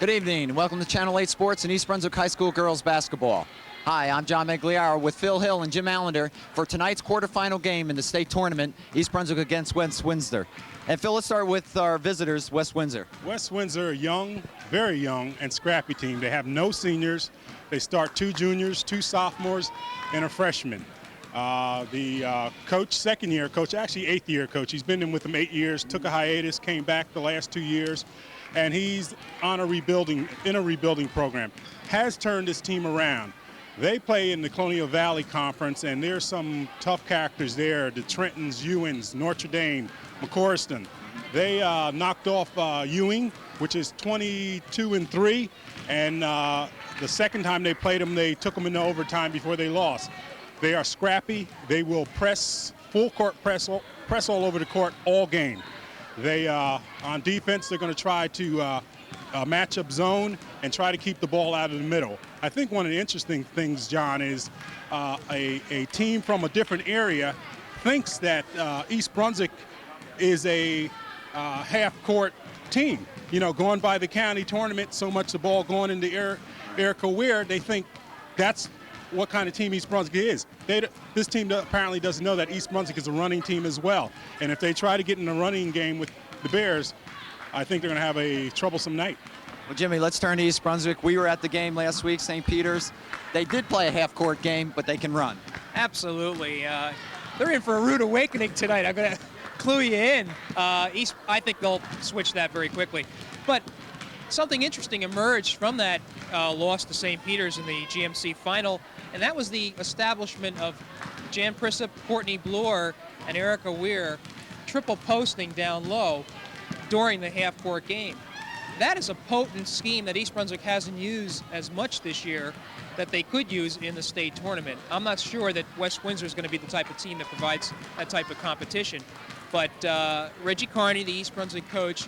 Good evening. Welcome to Channel 8 Sports and East Brunswick High School girls basketball. Hi, I'm John Meggiolaro with Phil Hill and Jim Allinder for tonight's quarterfinal game in the state tournament, East Brunswick against West Windsor. And Phil, let's start with our visitors, West Windsor. West Windsor, a young, very young, and scrappy team. They have no seniors. They start 2 juniors, 2 sophomores, and a freshman. The coach, second-year coach, actually 8th-year coach, he's been in with them 8 years, took a hiatus, came back the last 2 years, and he's in a rebuilding program. Has turned this team around. They play in the Colonial Valley Conference, and there's some tough characters there, the Trentons, Ewings, Notre Dame, McCorriston. They knocked off Ewing, which is 22-3, and the second time they played them, they took them into overtime before they lost. They are scrappy. They will press, full court press all over the court all game. They, on defense, they're going to try to match up zone and try to keep the ball out of the middle. I think one of the interesting things, John, is a team from a different area thinks that East Brunswick is a half-court team. You know, going by the county tournament, so much the ball going into Erica Weir, they think that's what kind of team East Brunswick is. This team apparently doesn't know that East Brunswick is a running team as well. And if they try to get in a running game with the Bears, I think they're going to have a troublesome night. Well, Jimmy, let's turn to East Brunswick. We were at the game last week, St. Peter's. They did play a half-court game, but they can run. Absolutely. They're in for a rude awakening tonight. I'm going to clue you in. East, I think they'll switch that very quickly. But something interesting emerged from that loss to St. Peter's in the GMC final, and that was the establishment of Jan Prissip, Courtney Bloor, and Erica Weir triple posting down low during the half-court game. That is a potent scheme that East Brunswick hasn't used as much this year that they could use in the state tournament. I'm not sure that West Windsor is going to be the type of team that provides that type of competition. But Reggie Carney, the East Brunswick coach,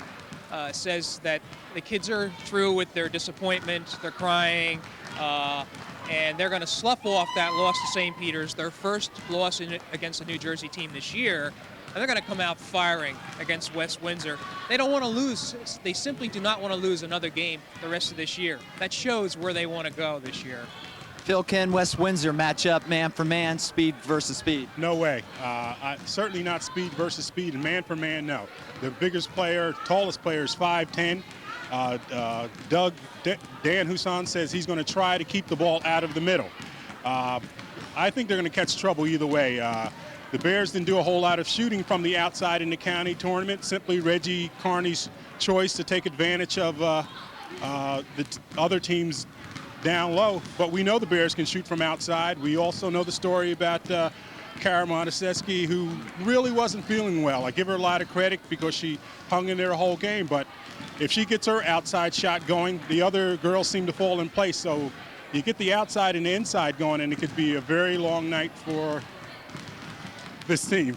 says that the kids are through with their disappointment, they're crying, and they're going to slough off that loss to St. Peter's, their first loss against a New Jersey team this year, and they're going to come out firing against West Windsor. They don't want to lose. They simply do not want to lose another game the rest of this year. That shows where they want to go this year. Phil, can West Windsor match up man for man, speed versus speed? No way. Certainly not speed versus speed, and man for man, no. The biggest player, tallest player is 5'10". Dan Husan says he's going to try to keep the ball out of the middle. I think they're going to catch trouble either way. The Bears didn't do a whole lot of shooting from the outside in the county tournament, simply Reggie Carney's choice to take advantage of the other teams down low. But we know the Bears can shoot from outside. We also know the story about Kara Monteseschi, who really wasn't feeling well. I give her a lot of credit because she hung in there a whole game. But if she gets her outside shot going, the other girls seem to fall in place. So you get the outside and the inside going, and it could be a very long night for this team.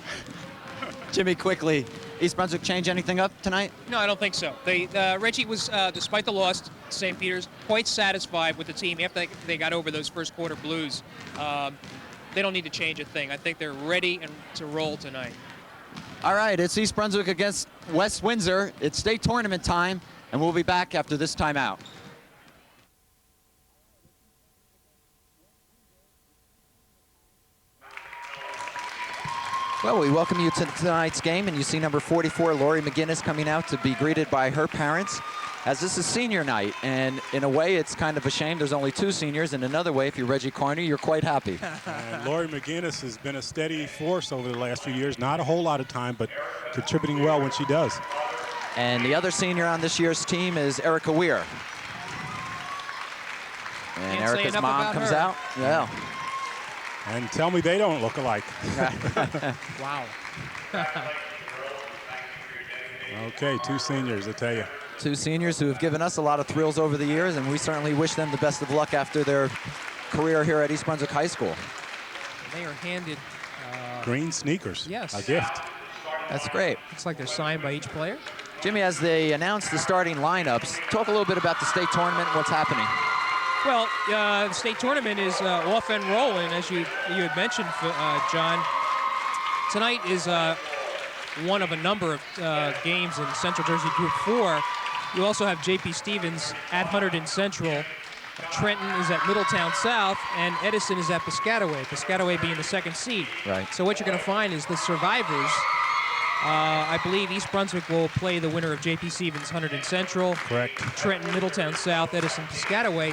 Jimmy, quickly, East Brunswick change anything up tonight? No, I don't think so. Reggie was, despite the loss to St. Peter's, quite satisfied with the team after they got over those first quarter blues. They don't need to change a thing. I think they're ready to roll tonight. All right, it's East Brunswick against West Windsor. It's state tournament time, and we'll be back after this timeout. Well, we welcome you to tonight's game, and you see number 44, Lori McGinnis, coming out to be greeted by her parents, as this is senior night. And in a way, it's kind of a shame there's only 2 seniors. In another way, if you're Reggie Carney, you're quite happy. And Lori McGinnis has been a steady force over the last few years. Not a whole lot of time, but contributing well when she does. And the other senior on this year's team is Erica Weir. And Erica's mom comes out. Yeah. And tell me they don't look alike. Wow. Okay, 2 seniors, I tell you. 2 seniors who have given us a lot of thrills over the years, and we certainly wish them the best of luck after their career here at East Brunswick High School. They are handed green sneakers. Yes. A gift. That's great. Looks like they're signed by each player. Jimmy, as they announce the starting lineups, talk a little bit about the state tournament and what's happening. Well, the state tournament is off and rolling, as you had mentioned, John. Tonight is one of a number of games in Central Jersey Group 4. You also have J.P. Stevens at Hunterdon Central. Trenton is at Middletown South, and Edison is at Piscataway. Piscataway being the second seed. Right. So what you're going to find is the survivors. I believe East Brunswick will play the winner of J.P. Stevens, Hunterdon Central. Correct. Trenton, Middletown South, Edison, Piscataway.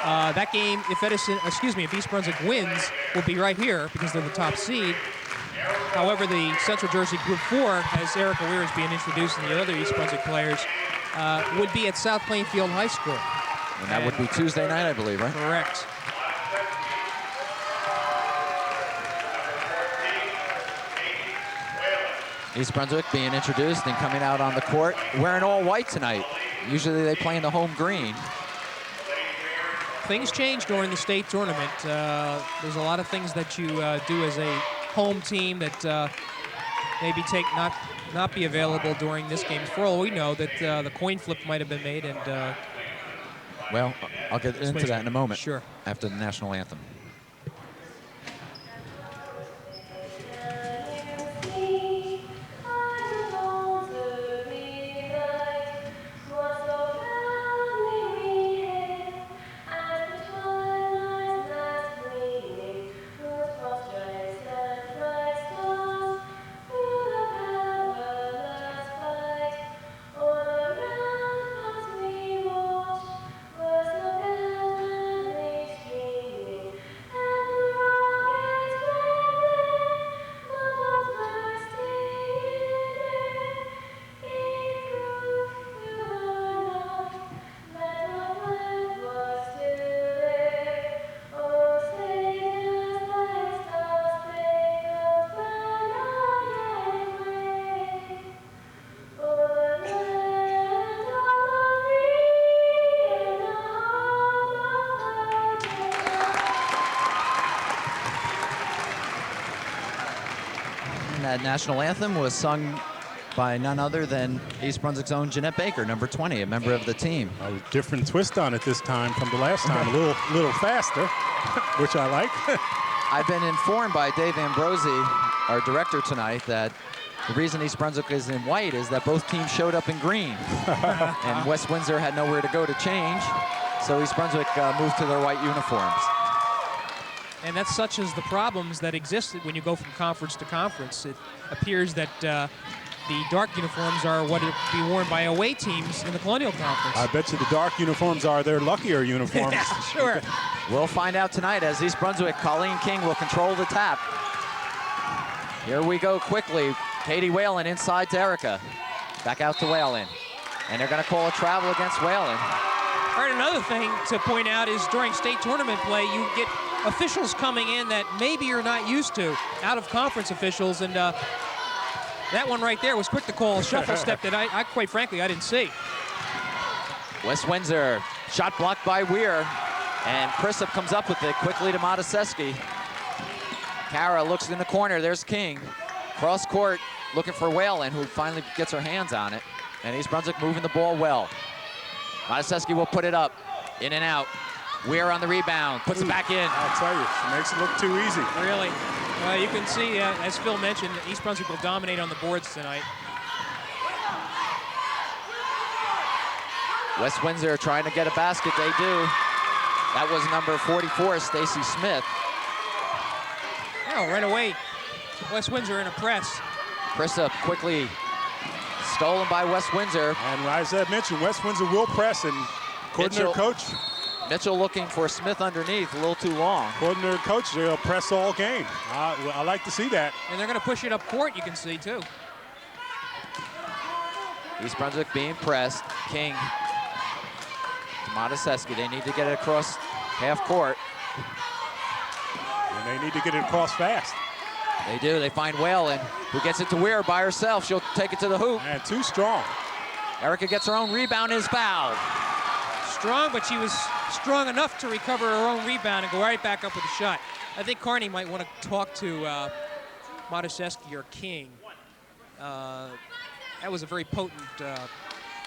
That game, if East Brunswick wins, will be right here because they're the top seed. However, the Central Jersey Group 4, as Erica Weir is being introduced and the other East Brunswick players, would be at South Plainfield High School. And that would be Tuesday night, I believe, right? Correct. East Brunswick being introduced and coming out on the court wearing all white tonight. Usually they play in the home green. Things change during the state tournament. There's a lot of things that you do as a home team that maybe not be available during this game. For all we know, that the coin flip might have been made, and well, I'll get into that in a moment. Sure. After the national anthem. That national anthem was sung by none other than East Brunswick's own Jeanette Baker, number 20, a member of the team. A different twist on it this time from the last time, a little faster, which I like. I've been informed by Dave Ambrosi, our director tonight, that the reason East Brunswick is in white is that both teams showed up in green. And West Windsor had nowhere to go to change, so East Brunswick moved to their white uniforms. And that's such as the problems that existed when you go from conference to conference. It appears that the dark uniforms are what would be worn by away teams in the Colonial Conference. I bet you the dark uniforms are their luckier uniforms. Yeah, sure. We'll find out tonight as East Brunswick, Colleen King will control the tap. Here we go quickly. Katie Whalen inside to Erica. Back out to Whalen. And they're going to call a travel against Whalen. All right, another thing to point out is during state tournament play, you get officials coming in that maybe you're not used to, out-of-conference officials, and that one right there was quick to call a shuffle step that I quite frankly, I didn't see. West Windsor, shot blocked by Weir, and Chrisup comes up with it quickly to Mataseski. Kara looks in the corner, there's King. Cross court, looking for Whalen, who finally gets her hands on it, and East Brunswick moving the ball well. Mataseski will put it up, in and out. Weir on the rebound, puts it back in. I'll tell you, she makes it look too easy. Really. You can see, as Phil mentioned, East Brunswick will dominate on the boards tonight. West Windsor trying to get a basket, they do. That was number 44, Stacy Smith. Oh, right away, West Windsor in a press. Chrisup quickly stolen by West Windsor. And as I mentioned, West Windsor will press, and according to their coach, Mitchell looking for Smith underneath, a little too long. According to their coach, they'll press all game. I like to see that. And they're going to push it up court, you can see, too. East Brunswick being pressed. King to Mataseski. They need to get it across half court. And they need to get it across fast. They do. They find Whalen, who gets it to Weir by herself. She'll take it to the hoop. And too strong. Erica gets her own rebound, is fouled. Strong, but she was strong enough to recover her own rebound and go right back up with a shot. I think Carney might want to talk to Mataseski or King. That was a very potent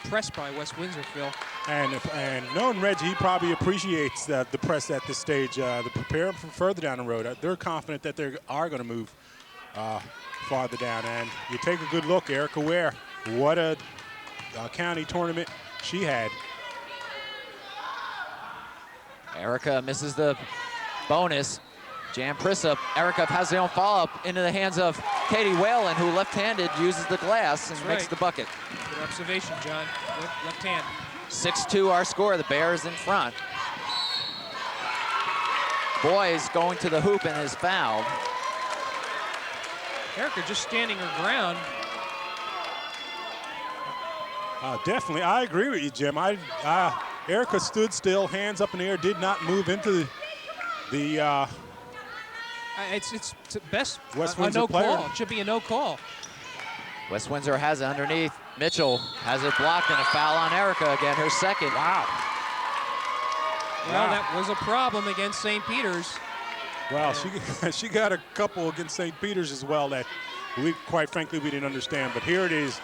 press by West Windsor, Phil. And knowing Reggie, he probably appreciates the press at this stage to prepare him for further down the road. They're confident that they are going to move farther down. And you take a good look, Erica Weir. What a county tournament she had. Erica misses the bonus. Jan Prissup. Erica has the own follow-up into the hands of Katie Whalen, who left-handed uses the glass and makes the bucket. Good observation, John. Left hand. 6-2 our score. The Bears in front. Boys going to the hoop and is fouled. Erica just standing her ground. Definitely, I agree with you, Jim. Erica stood still, hands up in the air, did not move into the It's best West a Windsor no player. call. It should be a no call. West Windsor has it underneath. Mitchell has it blocked and a foul on Erica again, her second. Wow. Well, that was a problem against St. Peter's. Well, she got a couple against St. Peter's as well that quite frankly, we didn't understand. But here it is,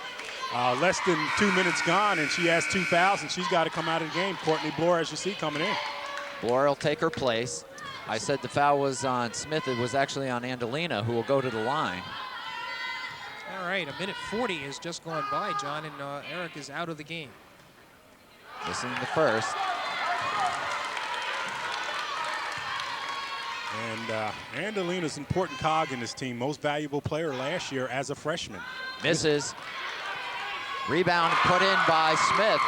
less than 2 minutes gone, and she has 2 fouls, and she's got to come out of the game. Courtney Bloor, as you see, coming in. Bloor will take her place. I said the foul was on Smith. It was actually on Andalina, who will go to the line. All right, a minute 40 has just gone by, John, and Eric is out of the game. Missing the first. And Andalina's an important cog in this team. Most valuable player last year as a freshman. Misses. Rebound put in by Smith.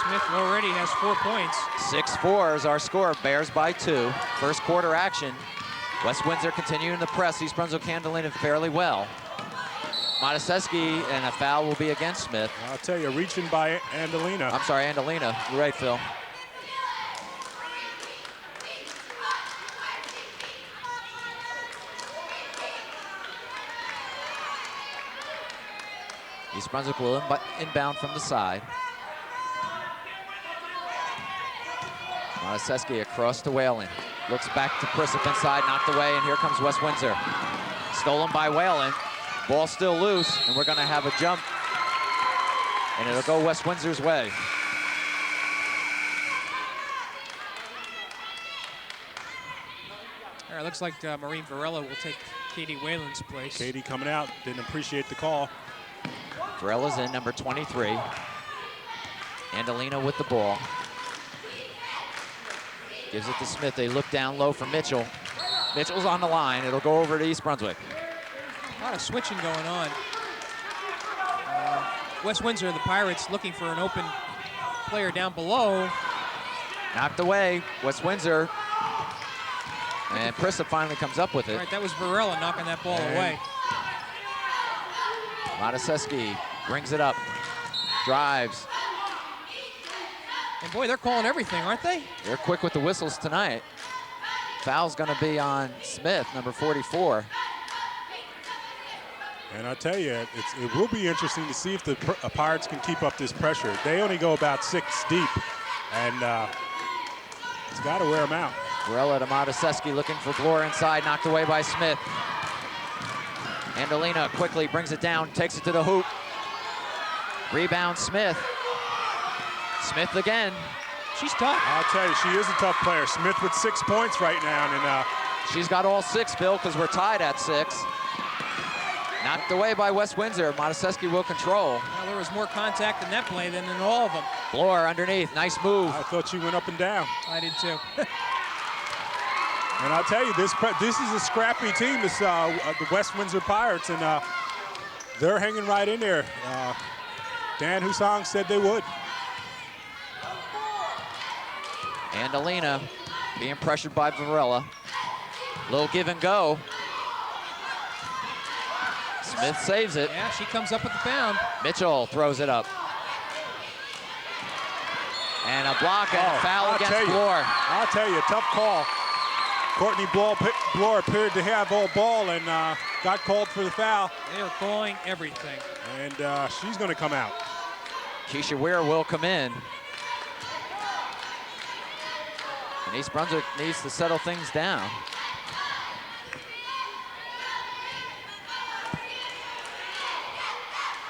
Smith already has 4 points. 6-4 is our score. Bears by 2. First quarter action. West Windsor continuing the press. East Brunswick handling it fairly well. Mataseski, and a foul will be against Smith. I'll tell you, reaching by Andalina. I'm sorry, Andalina. You're right, Phil. East Brunswick will inbound from the side. Mataseski across to Whalen. Looks back to Prissup inside, knocked away, and here comes West Windsor. Stolen by Whalen. Ball still loose, and we're going to have a jump. And it'll go West Windsor's way. All right, looks like Maureen Varela will take Katie Whalen's place. Katie coming out, didn't appreciate the call. Varela's in, number 23. Andalina with the ball. Gives it to Smith. They look down low for Mitchell. Mitchell's on the line. It'll go over to East Brunswick. A lot of switching going on. West Windsor, the Pirates, looking for an open player down below. Knocked away, West Windsor. And Prissup finally comes up with it. All right, that was Varela knocking that ball away. Mataseski brings it up, drives. And boy, they're calling everything, aren't they? They're quick with the whistles tonight. Foul's gonna be on Smith, number 44. And I tell you, it will be interesting to see if the Pirates can keep up this pressure. They only go about 6 deep, and it's got to wear them out. Varela to Mataseski looking for Bloor inside, knocked away by Smith. Andalina quickly brings it down, takes it to the hoop. Rebound Smith. Smith again. She's tough. I'll tell you, she is a tough player. Smith with 6 points right now, and she's got all 6, Bill, because we're tied at 6. Knocked away by West Windsor. Mataseski will control. Well, there was more contact in that play than in all of them. Bloor underneath, nice move. I thought she went up and down. I did too. And I'll tell you, this is a scrappy team, the West Windsor Pirates, and they're hanging right in there. Dan Husong said they would. Andalina being pressured by Varela. Little give and go. Smith saves it. Yeah, she comes up with the pound. Mitchell throws it up. And a block and a foul against Bloor. I'll tell you, tough call. Courtney Bloor appeared to have all ball and got called for the foul. They are calling everything. And she's going to come out. Keisha Weir will come in. And East Brunswick needs to settle things down.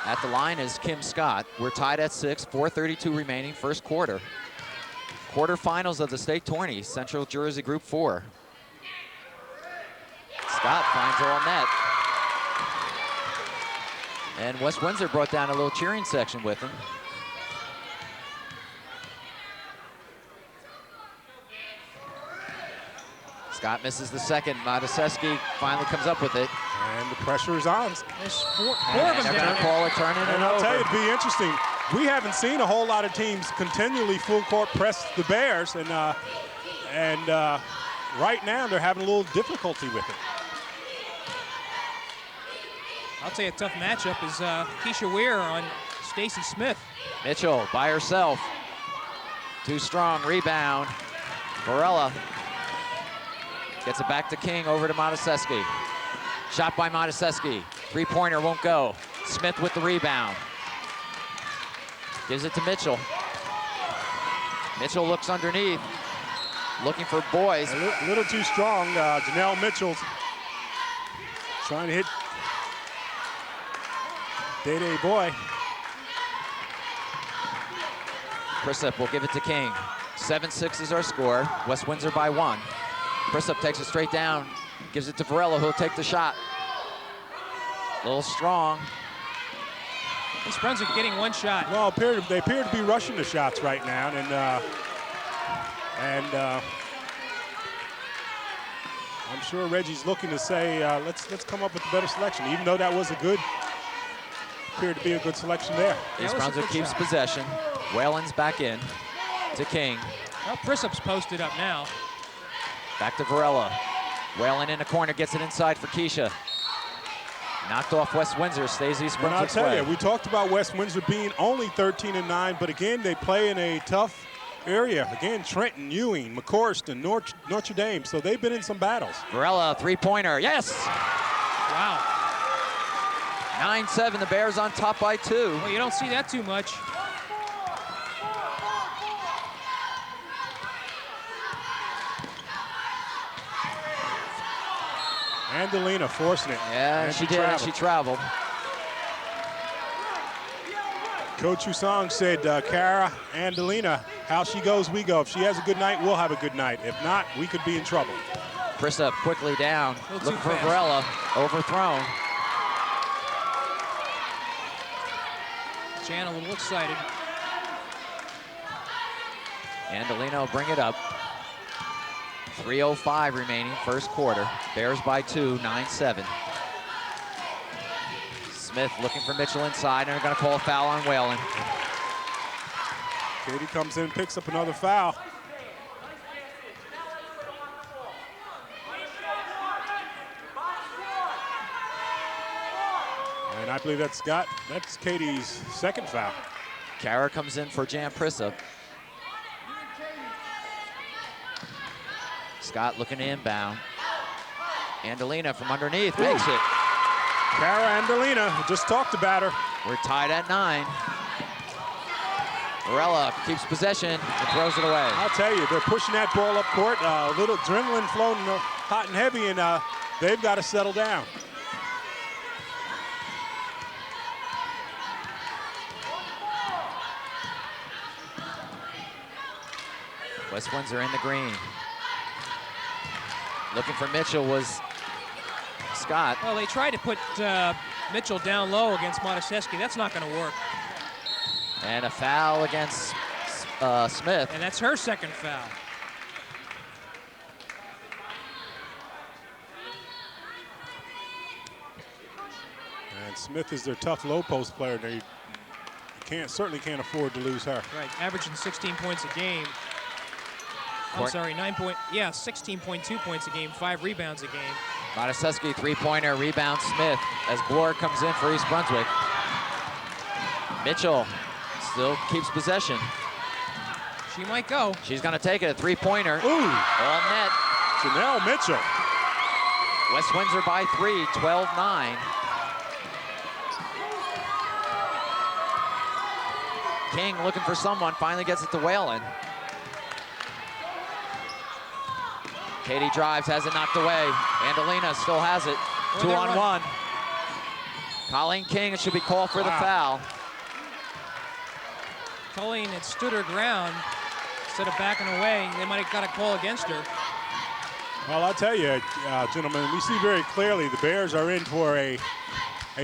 At the line is Kim Scott. We're tied at 6, 4:32 remaining, first quarter. Quarterfinals of the state tourney, Central Jersey Group 4. Scott finds all net. And West Windsor brought down a little cheering section with him. Scott misses the second. Mataseski finally comes up with it. And the pressure is on. There's four of And them they're down going to there. call it turning it And I'll over. tell you, it'd be interesting. We haven't seen a whole lot of teams continually full court press the Bears, and right now they're having a little difficulty with it. I'll tell you, a tough matchup is Keisha Weir on Stacy Smith. Mitchell by herself. Too strong, rebound. Varela gets it back to King, over to Mataseski. Shot by Mataseski. Three-pointer won't go. Smith with the rebound. Gives it to Mitchell. Mitchell looks underneath, looking for boys. A little too strong. Janelle Mitchell's trying to hit Day-Day Boy. Chrisup will give it to King. 7-6 is our score. West Windsor by 1. Chrisup takes it straight down, gives it to Varela, who'll take the shot. A little strong. East Brunswick getting one shot. Well, they appear to be rushing the shots right now, and I'm sure Reggie's looking to say, let's come up with a better selection, even though that was appeared to be a good selection there. East Brunswick keeps possession. Whalen's back in to King. Well, Prissup's posted up now. Back to Varela. Whalen in the corner, gets it inside for Keisha. Knocked off West Windsor, stays East And I'll Brunswick's tell way. you, we talked about West Windsor being only 13-9, but again, they play in a tough area. Again, Trenton, Ewing, McCorston, Notre Dame, so they've been in some battles. Varela, three-pointer, yes! Wow. 9-7, the Bears on top by 2. Well, you don't see that too much. Andalina forcing it. Yeah, and she did, and she traveled. Coach Husong said, Cara Andalina, how she goes, we go. If she has a good night, we'll have a good night. If not, we could be in trouble. Chrisup quickly down, Little looking too for fast. Varela, overthrown. Jan a little excited. Andalina will bring it up. 3:05 remaining, first quarter. Bears by 2, 9-7. Smith looking for Mitchell inside, and they're going to call a foul on Whalen. Katie comes in, picks up another foul. And I believe that's Katie's second foul. Kara comes in for Jan Prisup. Scott looking to inbound. Andalina from underneath makes it. Cara Andalina, we just talked about her. We're tied at 9. Varela keeps possession and throws it away. I'll tell you, they're pushing that ball up court. A little adrenaline flowing hot and heavy, and they've got to settle down. West Windsor in the green. Looking for Mitchell was Scott. Well, they tried to put Mitchell down low against Mataseski. That's not going to work. And a foul against Smith. And that's her second foul. And Smith is their tough low post player. They certainly can't afford to lose her. Right, averaging 16 points a game. I'm Court. sorry, 16.2 points a game, 5 rebounds a game. Mataseski three-pointer, rebound Smith as Bloor comes in for East Brunswick. Mitchell still keeps possession. She might go. She's going to take it, a three-pointer. Ooh, All net. Janelle Mitchell. West Windsor by 3, 12-9. King looking for someone, finally gets it to Whalen. Katie drives, has it knocked away. Andalina still has it. Well, 2-on-1. Colleen King, it should be called for the foul. Colleen had stood her ground instead of backing away. They might have got a call against her. Well, I'll tell you, gentlemen, we see very clearly the Bears are in for a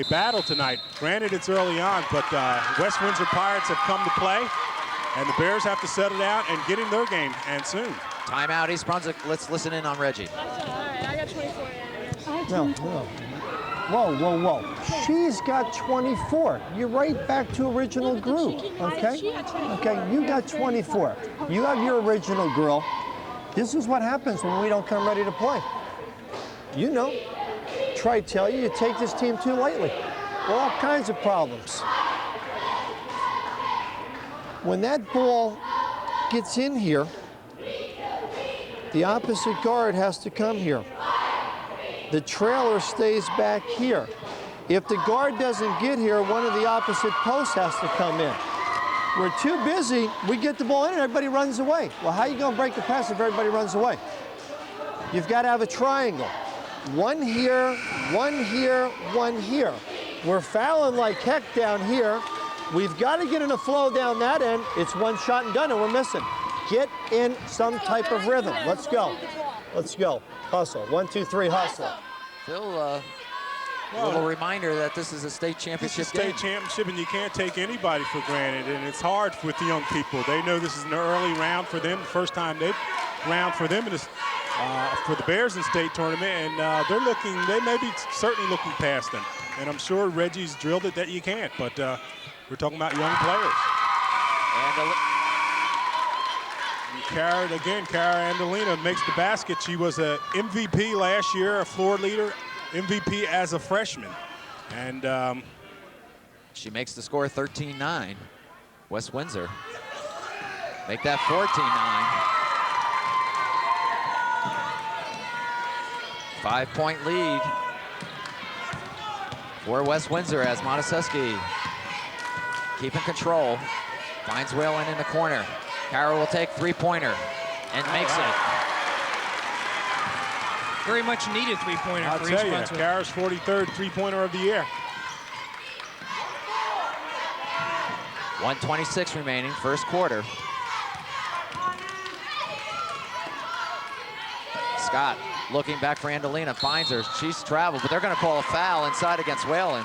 battle tonight. Granted, it's early on, but West Windsor Pirates have come to play, and the Bears have to settle down and get in their game, and soon. Timeout, East Brunswick. Let's listen in on Reggie. All right, I got 24. No, no. Whoa, whoa, whoa. She's got 24. You're right back to original group, okay? Okay, you got 24. You have your original girl. This is what happens when we don't come ready to play. You know, try to tell you, you take this team too lightly. All kinds of problems. When that ball gets in here, the opposite guard has to come here. The trailer stays back here. If the guard doesn't get here, one of the opposite posts has to come in. We're too busy, we get the ball in and everybody runs away. Well, how are you gonna break the pass if everybody runs away? You've got to have a triangle. One here, one here, one here. We're fouling like heck down here. We've got to get in a flow down that end. It's one shot and done and we're missing. Get in some type of rhythm. Let's go. Let's go. Hustle. 1, 2, 3, hustle. Phil, a little reminder that this is a state championship It's a state championship, and you can't take anybody for granted, and it's hard with the young people. They know this is an early round for them, the first time they round for them in this, for the Bears in state tournament, and they may be certainly looking past them. And I'm sure Reggie's drilled it that you can't, but we're talking about young players. Cara Andolina makes the basket. She was a MVP last year, a floor leader, MVP as a freshman. And she makes the score 13-9. West Windsor make that 14-9. 5-point lead for West Windsor as Montesesky keeping control. Finds Whalen in the corner. Cara will take three-pointer and makes it. Very much needed three-pointer I'll for tell East you, Brunswick. Cara's 43rd three-pointer of the year. 1:26 remaining, first quarter. Scott looking back for Andolina, finds her. She's traveled, but they're going to call a foul inside against Whalen.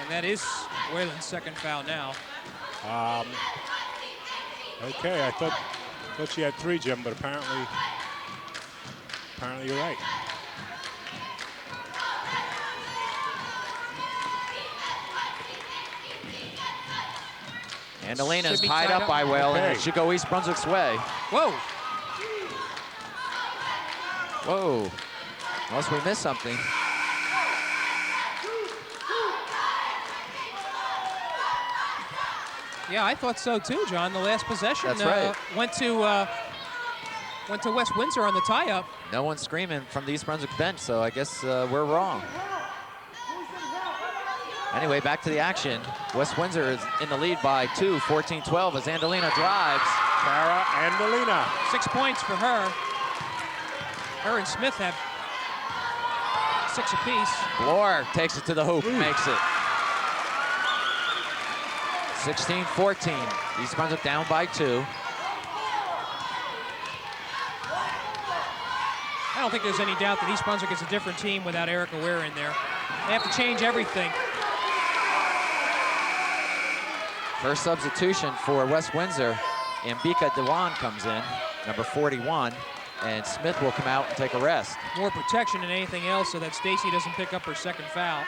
And that is Whalen's second foul now. Okay, I thought she had 3, Jim, but apparently you're right. Andolina's tied up by Whalen, and it should go East Brunswick's way. Whoa. Whoa, unless we missed something. Yeah, I thought so too, John. The last possession That's right. went to West Windsor on the tie-up. No one's screaming from the East Brunswick bench, so I guess we're wrong. Anyway, back to the action. West Windsor is in the lead by 2, 14-12 as Andolina drives. Cara Andolina. 6 points for her. Her and Smith have 6 apiece. Bloor takes it to the hoop, makes it. 16-14, East Brunswick down by 2. I don't think there's any doubt that East Brunswick is a different team without Erica Weir in there. They have to change everything. First substitution for West Windsor, Ambika Dewan comes in, number 41, and Smith will come out and take a rest. More protection than anything else so that Stacy doesn't pick up her third foul.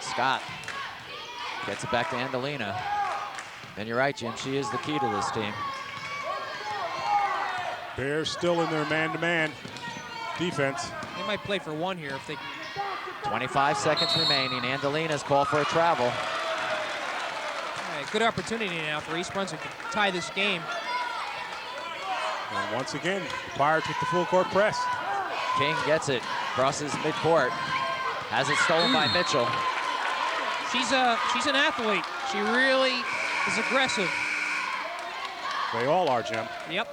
Scott gets it back to Andolina. And you're right, Jim, she is the key to this team. Bears still in their man-to-man defense. They might play for 1 here if they... 25 seconds remaining. Andolina's call for a travel. Right, good opportunity now for East Brunswick to tie this game. And once again, the Pirates with the full court press. King gets it, crosses midcourt. Has it stolen by Mitchell. She's an athlete. She really is aggressive. They all are, Jim. Yep.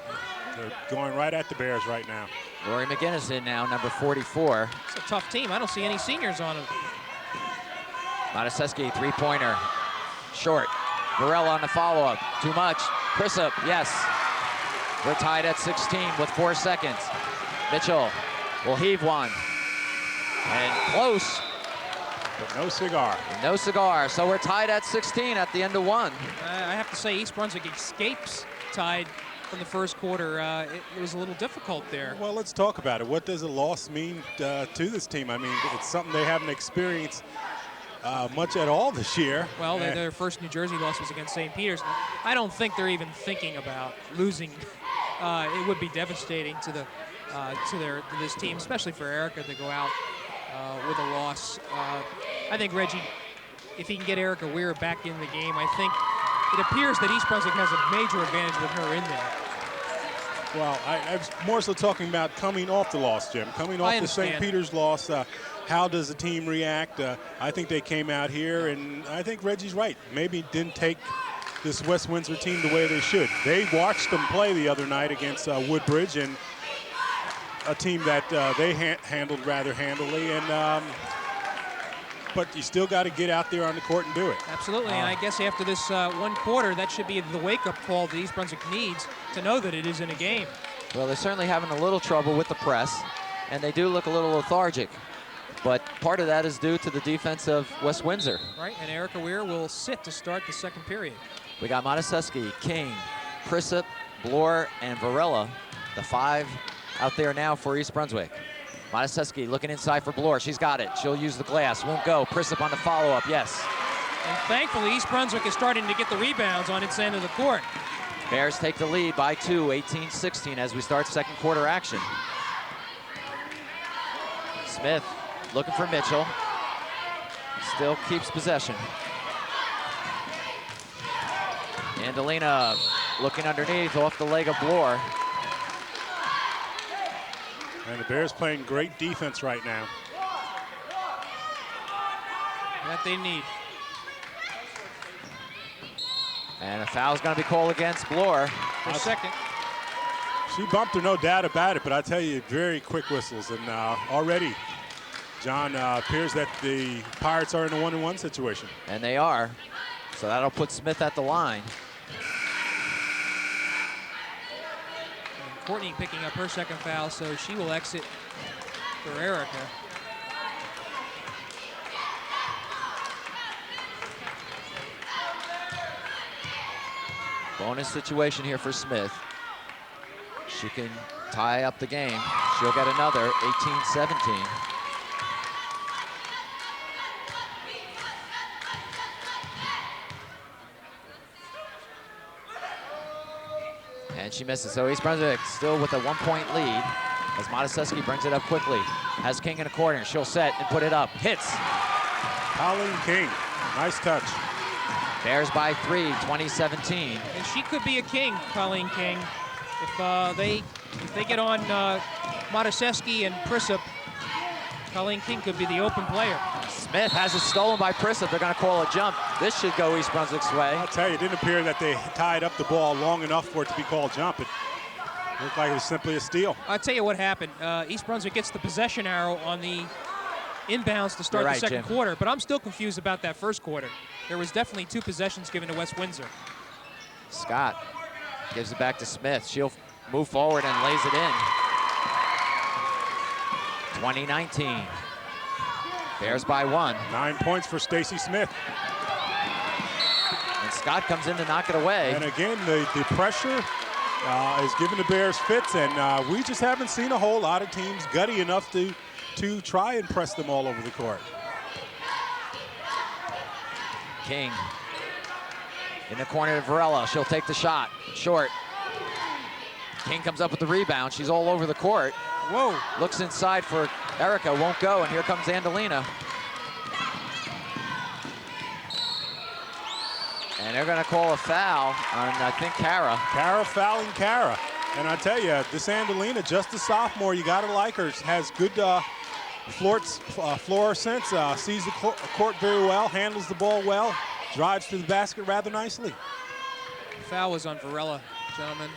They're going right at the Bears right now. Lori McGinnis in now, number 44. It's a tough team. I don't see any seniors on them. Montesesky, three-pointer, short. Varela on the follow-up, too much. Chrisup, yes. We're tied at 16 with 4 seconds. Mitchell will heave one. And close. but no cigar. No cigar. So we're tied at 16 at the end of one. I have to say, East Brunswick escapes tied from the first quarter. It was a little difficult there. Well, let's talk about it. What does a loss mean to this team? I mean, it's something they haven't experienced much at all this year. Well, their first New Jersey loss was against St. Peter's. I don't think they're even thinking about losing. It would be devastating to this team, especially for Erica to go out with a loss. I think Reggie, if he can get Erica Weir back in the game, I think it appears that East Brunswick has a major advantage with her in there. Well, I was more so talking about coming off the loss, Jim. Coming off the St. Peter's loss, how does the team react? I think they came out here, and I think Reggie's right. Maybe didn't take this West Windsor team the way they should. They watched them play the other night against Woodbridge, and a team that they handled rather handily. And but you still got to get out there on the court and do it. Absolutely, and I guess after this one quarter, that should be the wake-up call that East Brunswick needs to know that it is in a game. Well, they're certainly having a little trouble with the press, and they do look a little lethargic. But part of that is due to the defense of West Windsor. Right, and Erica Weir will sit to start the second period. We got Mataseski, King, Prissip, Bloor, and Varela, the 5 out there now for East Brunswick. Mataseski looking inside for Bloor. She's got it. She'll use the glass. Won't go. Prissip on the follow-up. Yes. And thankfully, East Brunswick is starting to get the rebounds on its end of the court. Bears take the lead by 2, 18-16 as we start second quarter action. Smith looking for Mitchell. Still keeps possession. Andalina looking underneath off the leg of Bloor. And the Bears playing great defense right now. That they need. And a foul's going to be called against Bloor. For second. She bumped her, no doubt about it, but I tell you, very quick whistles. And already, John, appears that the Pirates are in a 1-on-1 situation. And they are. So that'll put Smith at the line. And Courtney picking up her second foul, so she will exit for Erica. Bonus situation here for Smith. She can tie up the game. She'll get another 18-17. And she misses. So East Brunswick still with a 1-point lead as Mataseski brings it up quickly. Has King in a corner. She'll set and put it up. Hits. Colleen King, nice touch. Bears by 3, 20-17. And she could be a king, Colleen King. If they get on Mataseski and Prissip, Colleen King could be the open player. Smith has it stolen by Prissip. They're going to call a jump. This should go East Brunswick's way. I'll tell you, it didn't appear that they tied up the ball long enough for it to be called jump. It looked like it was simply a steal. I'll tell you what happened. East Brunswick gets the possession arrow on the inbounds to start the second quarter, but I'm still confused about that first quarter. There was definitely 2 possessions given to West Windsor. Scott gives it back to Smith. She'll move forward and lays it in. 20-19. Bears by 1. 9 points for Stacy Smith. And Scott comes in to knock it away. And again, the pressure is giving the Bears fits, and we just haven't seen a whole lot of teams gutty enough to try and press them all over the court. King in the corner to Varela. She'll take the shot. Short. King comes up with the rebound. She's all over the court. Whoa. Looks inside for Erica. Won't go. And here comes Andalina. And they're going to call a foul on, I think, Cara. Cara fouling Cara. And I tell you, this Andalina, just a sophomore, you got to like her. Has good floor sense, sees the court very well, handles the ball well, drives to the basket rather nicely. The foul was on Varela, gentlemen.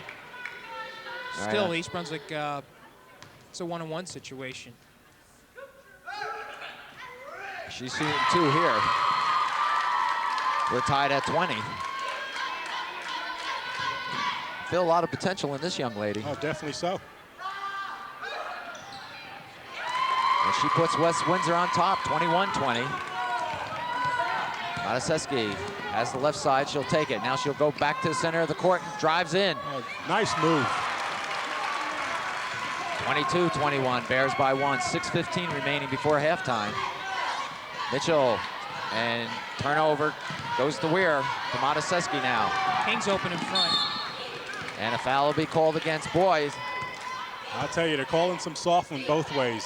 Still, East Brunswick, it's a 1-on-1 situation. She's shooting 2 here. We're tied at 20. Feel a lot of potential in this young lady. Oh, definitely so. And she puts West Windsor on top, 21-20. Mataseski has the left side. She'll take it. Now she'll go back to the center of the court and drives in. Nice move. 22-21. Bears by 1. 6:15 remaining before halftime. Mitchell and turnover goes to Weir. To Mataseski now. King's open in front. And a foul will be called against boys. I'll tell you, they're calling some soft one both ways.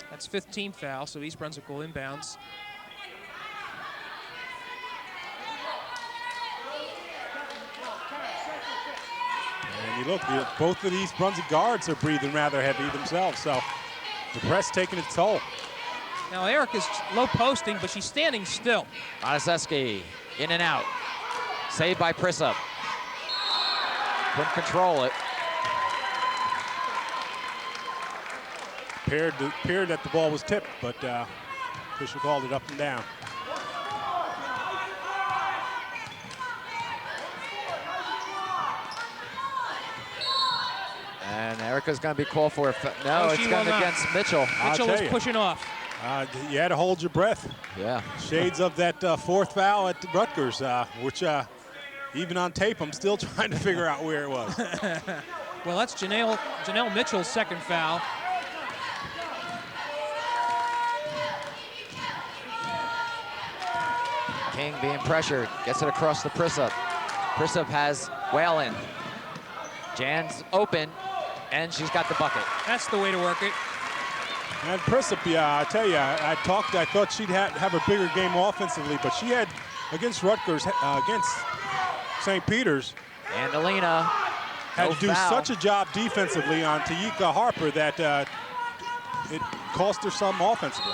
That's 15th foul, so East Brunswick will inbounds. And you look, both of these Brunswick guards are breathing rather heavy themselves, so the press taking its toll. Now Erica's low posting, but she's standing still. Mataseski in and out. Saved by Prissup. Couldn't control it. Appeared that the ball was tipped, but official called it up and down. And Erica's going to be called for a no, it's going against Mitchell. Mitchell is pushing off. You had to hold your breath. Yeah. Shades of that fourth foul at Rutgers, which even on tape, I'm still trying to figure out where it was. Well, that's Janelle Mitchell's second foul. King being pressured, gets it across the Prissup. Prissup has Whalen. Jan's open, and she's got the bucket. That's the way to work it. And Prissup, yeah, I tell you, I thought she'd have a bigger game offensively, but she had, against Rutgers, against St. Peter's, And Alina had to do such a job defensively on Taika Harper that it cost her some offensively.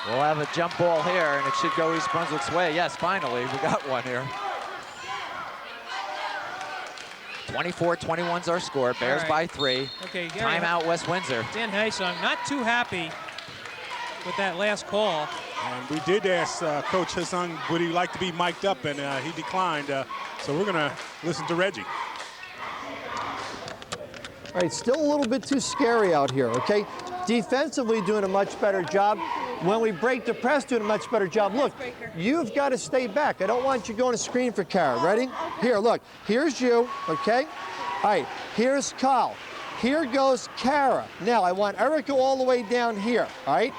We'll have a jump ball here, and it should go East Brunswick's way. Yes, finally, we got one here. 24-21's our score. Bears by 3. Okay, Gary, timeout, West Windsor. Dan Heisung not too happy with that last call. And we did ask Coach Heisung, would he like to be mic'd up, and he declined. So we're going to listen to Reggie. All right, still a little bit too scary out here, okay? Defensively doing a much better job. When we break the press, doing a much better job. Look, you've got to stay back. I don't want you going to screen for Kara. Ready? Here, look. Here's you, okay? All right, here's Kyle. Here goes Kara. Now, I want Erica all the way down here, all right?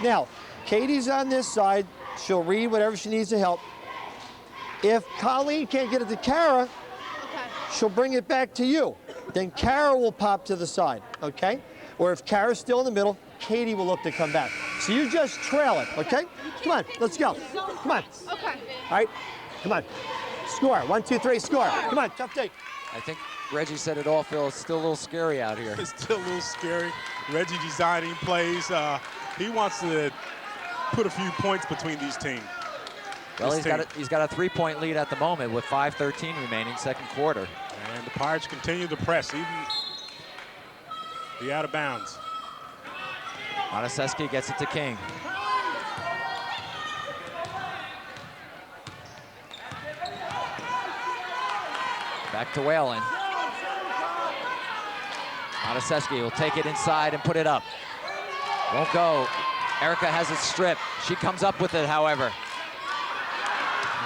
Now, Katie's on this side. She'll read whatever she needs to help. If Colleen can't get it to Kara, she'll bring it back to you. Then Kara will pop to the side, okay? Or if Kara's still in the middle, Katie will look to come back. So you just trail it, okay? Come on, let's go. Come on. Okay. All right, come on. Score, 1, 2, 3, score. Come on, tough take. I think Reggie said it all, Phil. It's still a little scary out here. It's still a little scary. Reggie designing plays. He wants to put a few points between these teams. Well, he's got a 3-point lead at the moment with 5:13 remaining, second quarter. And the Pirates continue to press, even the out of bounds. Mataseski gets it to King. Back to Whalen. Mataseski will take it inside and put it up. Won't go. Erica has it stripped. She comes up with it, however.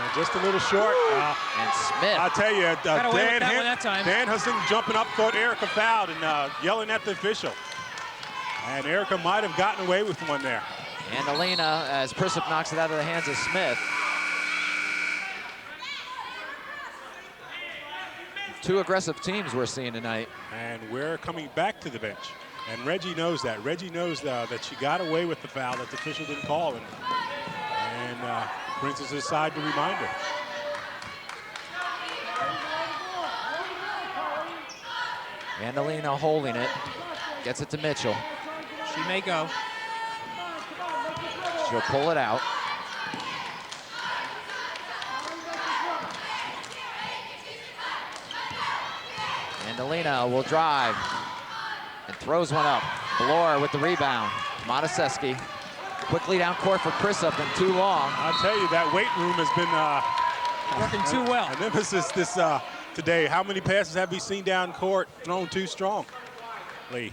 And just a little short. And Smith. I'll tell you, Dan Huston jumping up, thought Erica fouled and yelling at the official. And Erica might have gotten away with one there. And Alina, as Prissup knocks it out of the hands of Smith. Two aggressive teams we're seeing tonight. And we're coming back to the bench. And Reggie knows that. Reggie knows that she got away with the foul that the official didn't call. And brings us aside to remind her. And Alina holding it. Gets it to Mitchell. She may go. She'll pull it out. And Alina will drive and throws one up. Bloor with the rebound. Mataseski quickly down court for Prissup and too long. I'll tell you, that weight room has been working too well. An emphasis this today. How many passes have we seen down court thrown too strong? Lee.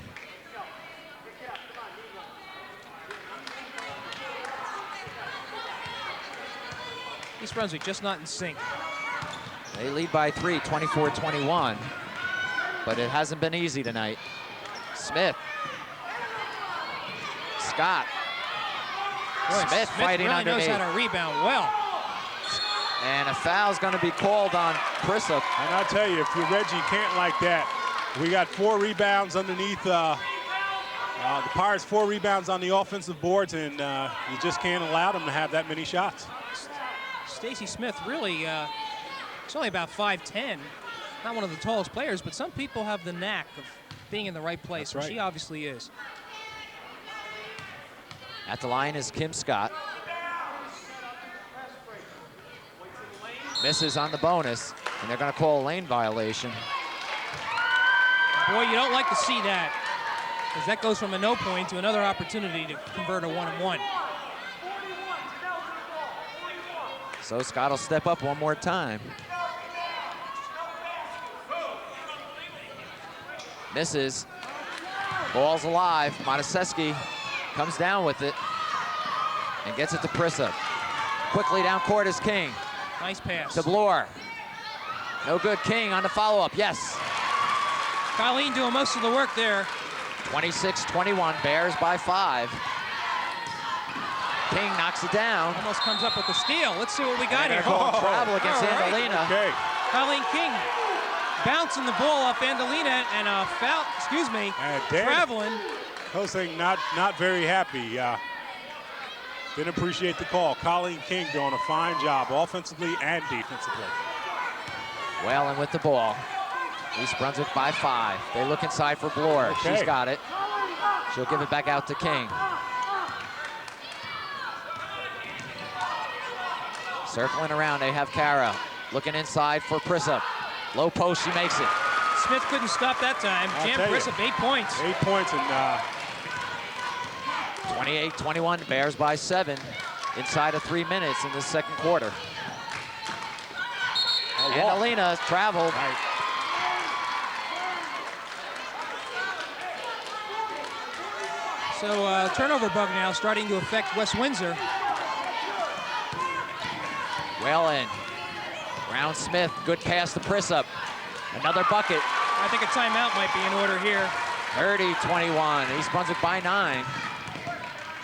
East Brunswick just not in sync. They lead by 3, 24-21, but it hasn't been easy tonight. Smith. Scott. Boy, Smith fighting really underneath. knows how to rebound well. And a foul's going to be called on Prissa. And I'll tell you, if you're Reggie, you can't like that. We got 4 rebounds underneath. The Pirates 4 rebounds on the offensive boards, and you just can't allow them to have that many shots. Stacy Smith really, she's only about 5'10", not one of the tallest players, but some people have the knack of being in the right place. That's right. She obviously is. At the line is Kim Scott. Misses on the bonus, and they're going to call a lane violation. Boy, you don't like to see that, because that goes from a no point to another opportunity to convert a 1-and-1. So Scott will step up one more time. Misses. Ball's alive. Mataseski comes down with it and gets it to Prissa. Quickly down court is King. Nice pass. To Bloor. No good. King on the follow-up. Yes. Colleen doing most of the work there. 26-21. Bears by 5. King knocks it down. Almost comes up with the steal. Let's see what we got here. Travel against All right. Andalina. Okay. Colleen King bouncing the ball off Andalina, and a foul, excuse me, traveling. Hosing not very happy. Didn't appreciate the call. Colleen King doing a fine job offensively and defensively. Whalen with the ball. East Brunswick by 5. They look inside for Bloor. Okay. She's got it. She'll give it back out to King. Circling around, they have Kara. Looking inside for Prissa. Low post, she makes it. Smith couldn't stop that time. Jam Prissa, 8 points. 8 points and 28-21, Bears by 7 inside of 3 minutes in the second quarter. Andalina traveled. Right. So turnover bug now starting to affect West Windsor. Whalen. Brown Smith, good pass to Prissa. Another bucket. I think a timeout might be in order here. 30-21, East Brunswick by 9.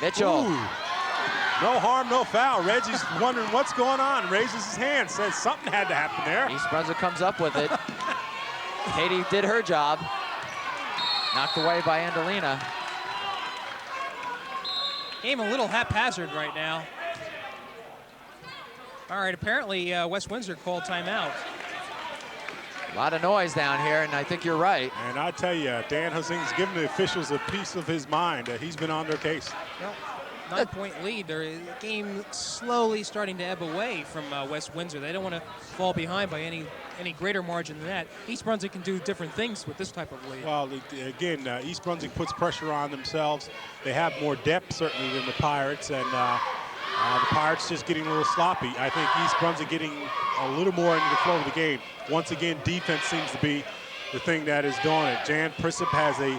Mitchell. Ooh. No harm, no foul. Reggie's wondering what's going on. Raises his hand, says something had to happen there. East Brunswick comes up with it. Katie did her job. Knocked away by Andalina. Game a little haphazard right now. All right, apparently West Windsor called timeout. A lot of noise down here, and I think you're right. And I tell you, Dan Hussing's given the officials a piece of his mind. He's been on their case. Well, 9-point lead. The game slowly starting to ebb away from West Windsor. They don't want to fall behind by any greater margin than that. East Brunswick can do different things with this type of lead. Well, again, East Brunswick puts pressure on themselves. They have more depth, certainly, than the Pirates, and the Pirates just getting a little sloppy. I think East Brunswick getting a little more into the flow of the game. Once again, defense seems to be the thing that is doing it. Jan Prissip has a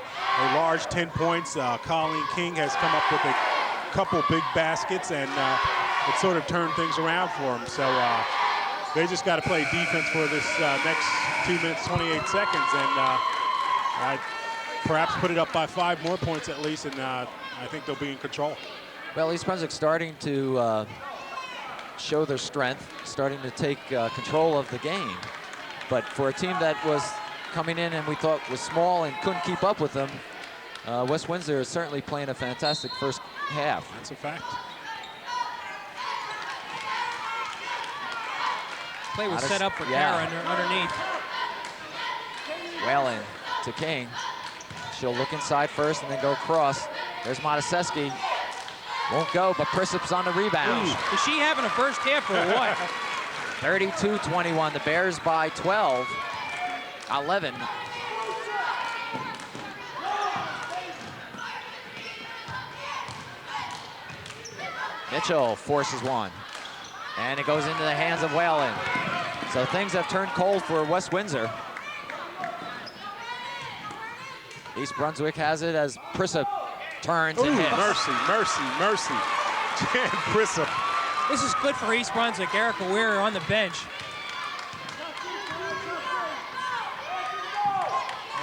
large 10 points. Colleen King has come up with a couple big baskets, and it sort of turned things around for them. So they just got to play defense for this next 2 minutes, 28 seconds, and perhaps put it up by 5 more points at least, and I think they'll be in control. Well, East Brunswick starting to show their strength, starting to take control of the game. But for a team that was coming in and we thought was small and couldn't keep up with them, West Windsor is certainly playing a fantastic first half. That's a fact. Play was set up for Kara underneath. Whalen to King. She'll look inside first and then go across. There's Mataseski. Won't go, but Prissip's on the rebound. Is she having a first half or what? 32-21, the Bears by 11. Mitchell forces one, and it goes into the hands of Whalen. So things have turned cold for West Windsor. East Brunswick has it as Prissip turns and hits. Mercy. Jan Prissip This is good for East Brunswick. Erica Weir on the bench.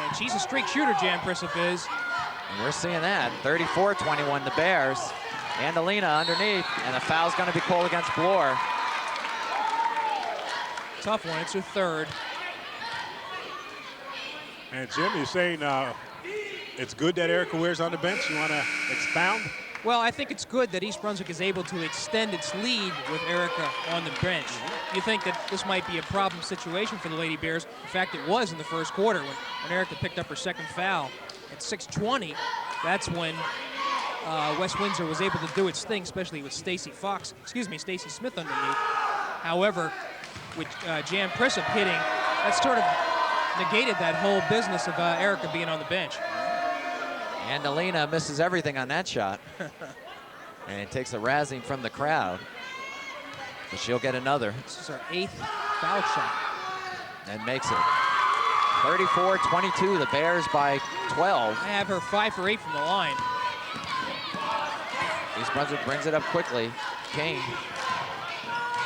And she's a streak shooter, Jan Prisup is. And we're seeing that. 34-21, the Bears. Andalina underneath, and a foul's going to be called against Bloor. Tough one. It's her third. And Jim, you're saying it's good that Erica Weir's on the bench. You want to expound? Well, I think it's good that East Brunswick is able to extend its lead with Erica on the bench. You think that this might be a problem situation for the Lady Bears. In fact, it was in the first quarter when Erica picked up her second foul. At 6:20, that's when West Windsor was able to do its thing, especially with Stacy Smith underneath. However, with Jan Prisup hitting, that sort of negated that whole business of Erica being on the bench. Andalina misses everything on that shot. And it takes a razzing from the crowd. But she'll get another. This is her 8th foul shot. And makes it. 34-22, the Bears by 12. I have her 5 for 8 from the line. East Brunswick brings it up quickly. Kane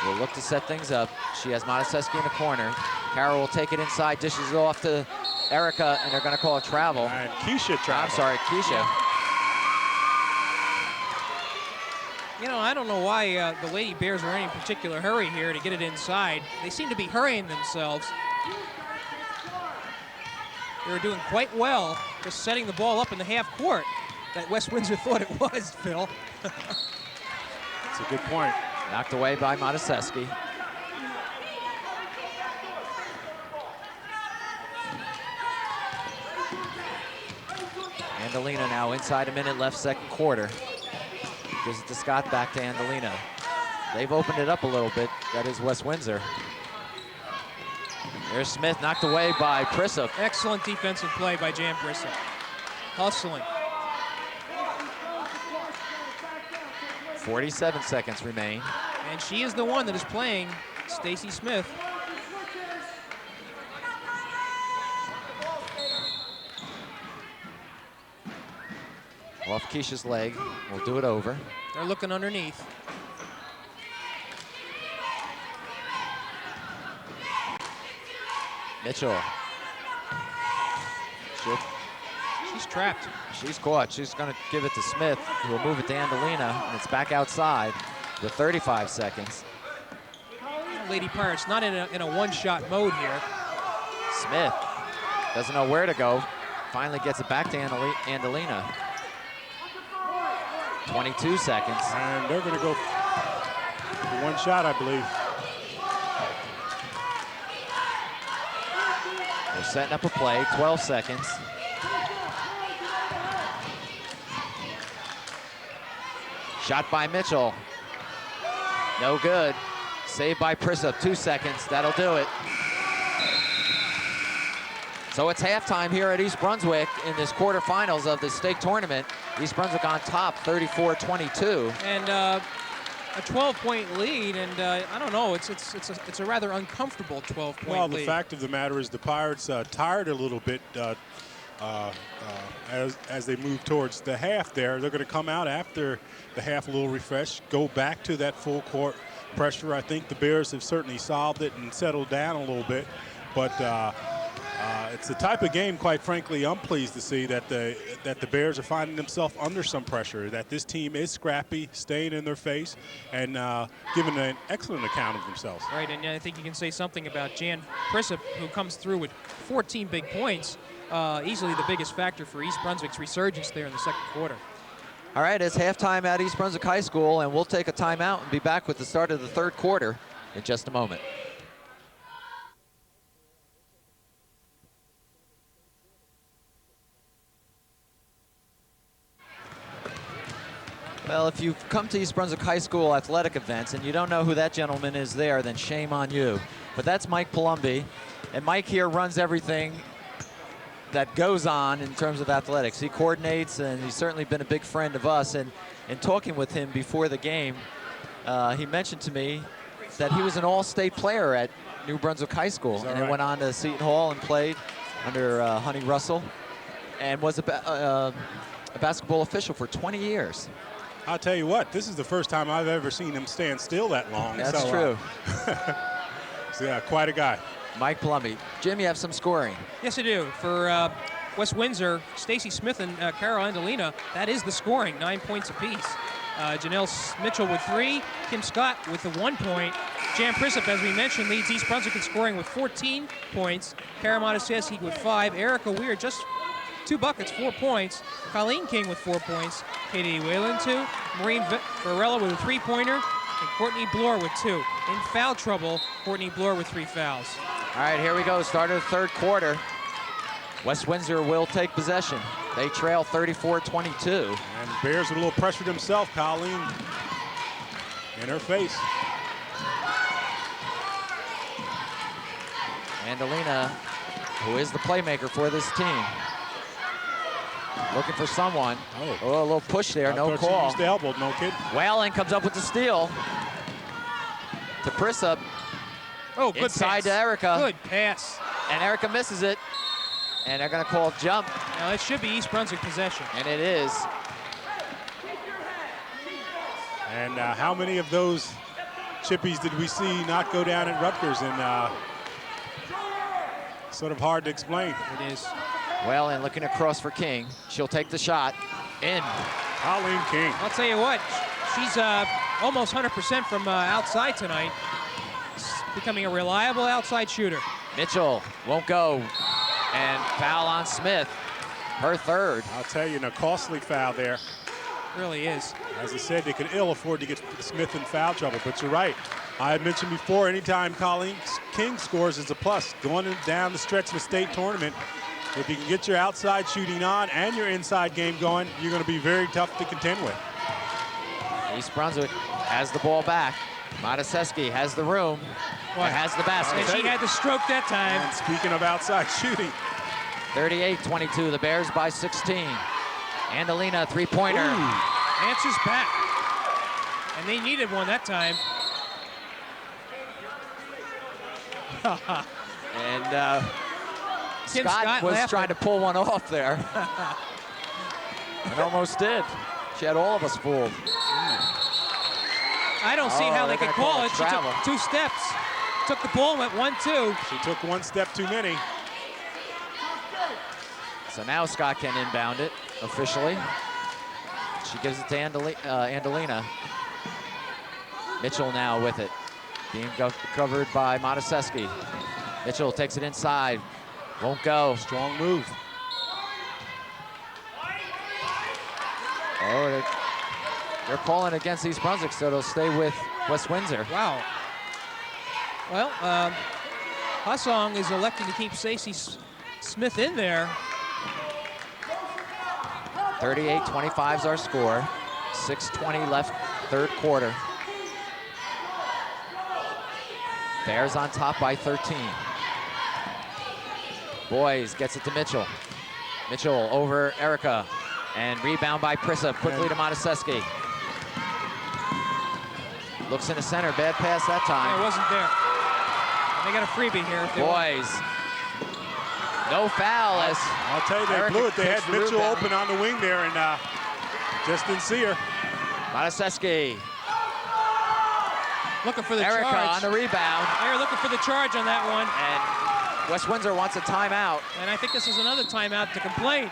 will look to set things up. She has Mataseski in the corner. Carroll will take it inside, dishes it off to Erica, and they're going to call a travel. And Keisha travel. I'm sorry, Keisha. You know, I don't know why the Lady Bears are in any particular hurry here to get it inside. They seem to be hurrying themselves. They were doing quite well just setting the ball up in the half court that West Windsor thought it was, Phil. That's a good point. Knocked away by Mataseski. Andalina now inside a minute left, second quarter. Gives it to Scott, back to Andalina. They've opened it up a little bit. That is West Windsor. There's Smith, knocked away by Prisup. Excellent defensive play by Jan Prisup. Hustling. 47 seconds remain. And she is the one that is playing Stacy Smith. Off Keisha's leg. We'll do it over. They're looking underneath. Mitchell. She's trapped. She's caught. She's going to give it to Smith, who will move it to Andalina, and it's back outside with 35 seconds. Lady Pirates not in a one-shot mode here. Smith doesn't know where to go. Finally gets it back to Andalina. 22 seconds. And they're going to go for one shot, I believe. They're setting up a play, 12 seconds. Shot by Mitchell. No good. Saved by Prisup, 2 seconds. That'll do it. So it's halftime here at East Brunswick in this quarterfinals of the state tournament. East Brunswick on top, 34-22. And a 12-point lead, and I don't know, it's a rather uncomfortable 12-point lead. Well, the fact of the matter is the Pirates tired a little bit as they move towards the half there. They're going to come out after the half a little refreshed, go back to that full court pressure. I think the Bears have certainly solved it and settled down a little bit, but it's the type of game, quite frankly, I'm pleased to see that the Bears are finding themselves under some pressure, that this team is scrappy, staying in their face, and giving an excellent account of themselves. Right, and I think you can say something about Jan Prisup, who comes through with 14 big points, easily the biggest factor for East Brunswick's resurgence there in the second quarter. All right, it's halftime at East Brunswick High School, and we'll take a timeout and be back with the start of the third quarter in just a moment. Well, if you've come to East Brunswick High School athletic events and you don't know who that gentleman is there, then shame on you. But that's Mike Palumbi, and Mike here runs everything that goes on in terms of athletics. He coordinates, and he's certainly been a big friend of us. And in talking with him before the game, he mentioned to me that he was an all-state player at New Brunswick High School, and then went on to Seton Hall and played under Honey Russell, and was a basketball official for 20 years. I'll tell you what, this is the first time I've ever seen him stand still that long. That's so, true. So, yeah, quite a guy. Mike Plumby. Jim, you have some scoring. Yes, I do. For West Windsor, Stacy Smith and Cara Andolina, that is the scoring, 9 points apiece. Janelle Mitchell with 3, Kim Scott with the 1 point. Jan Prisup, as we mentioned, leads East Brunswick in scoring with 14 points. Cara Modesteski with 5. Erica Weir just 2 buckets, 4 points. Colleen King with 4 points. Katie Whalen 2. Maureen Varela with a 3-pointer. And Courtney Bloor with 2. In foul trouble, Courtney Bloor with 3 fouls. All right, here we go. Start of the third quarter. West Windsor will take possession. They trail 34-22. And Bears with a little pressure themselves. Colleen in her face. Andolina, who is the playmaker for this team. Looking for someone. Oh, a little push there, no I thought call. she used the elbow, no kid. Whalen comes up with the steal. To Prisup. Oh, good Inside pass. to Erica. Good pass. And Erica misses it. And they're going to call jump. Now, it should be East Brunswick possession. And it is. And how many of those chippies did we see not go down at Rutgers? And sort of hard to explain. It is. Whalen looking across for King. She'll take the shot. In. Colleen King. I'll tell you what, she's almost 100% from outside tonight. Becoming a reliable outside shooter. Mitchell won't go. And foul on Smith. Her third. I'll tell you, a costly foul there. Really is. As I said, they could ill afford to get Smith in foul trouble, but you're right. I had mentioned before, anytime Colleen King scores is a plus. Going down the stretch of the state tournament, if you can get your outside shooting on and your inside game going, you're going to be very tough to contend with. East Brunswick has the ball back. Modesteski has the room. And has the basket. And she had the stroke that time. And speaking of outside shooting. 38-22, the Bears by 16. Andolina, three-pointer. Answers back. And they needed one that time. And Scott was laughing. trying to pull one off there. And almost did. She had all of us fooled. I don't see how they they're could gonna call call it. it She travel. took 2 steps. Took the ball and went 1-2. She took one step too many. So now Scott can inbound it officially. She gives it to Andolina. Mitchell now with it. Being covered by Modesteski. Mitchell takes it inside. Won't go. Strong move. Oh, they're calling against East Brunswick, so they'll stay with West Windsor. Wow. Well, Hussong is electing to keep Stacey Smith in there. 38-25 is our score. 6:20 left, third quarter. Bears on top by 13. Boys gets it to Mitchell. Mitchell over Erica. And rebound by Prisup, quickly to Modesteski. Looks in the center, bad pass that time. Yeah, it wasn't there. And they got a freebie here. If they want. Boys, no foul as I'll tell you, they Erica blew it. They takes had the Mitchell rebound. open on the wing there and just didn't see her. Modesteski. Looking for the Erica charge. on the rebound. They're looking for the charge on that one. And West Windsor wants a timeout. And I think this is another timeout to complain.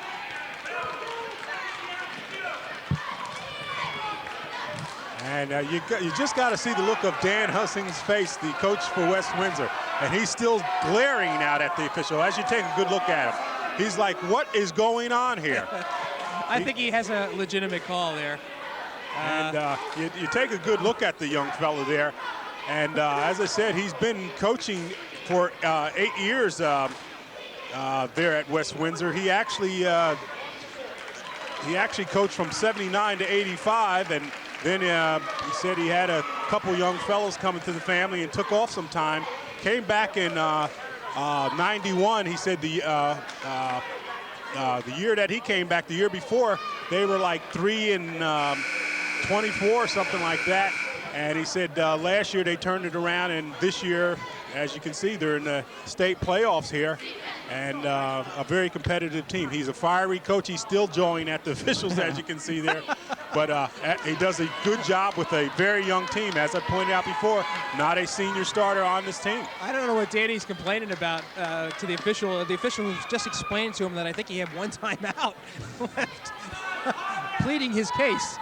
And you just got to see the look of Dan Hussing's face, the coach for West Windsor. And he's still glaring out at the official as you take a good look at him. He's like, what is going on here? I think he has a legitimate call there. And you take a good look at the young fellow there. And as I said, he's been coaching for 8 years there at West Windsor. He actually coached from 79 to 85, and then he said he had a couple young fellows coming to the family and took off some time. Came back in 91. He said the year that he came back, the year before, they were like 3-24, something like that. And he said last year they turned it around, and this year, as you can see, they're in the state playoffs here, and a very competitive team. He's a fiery coach. He's still jawing at the officials, as you can see there. but he does a good job with a very young team. As I pointed out before, not a senior starter on this team. I don't know what Danny's complaining about to the official. The official just explained to him that I think he had one timeout left, pleading his case.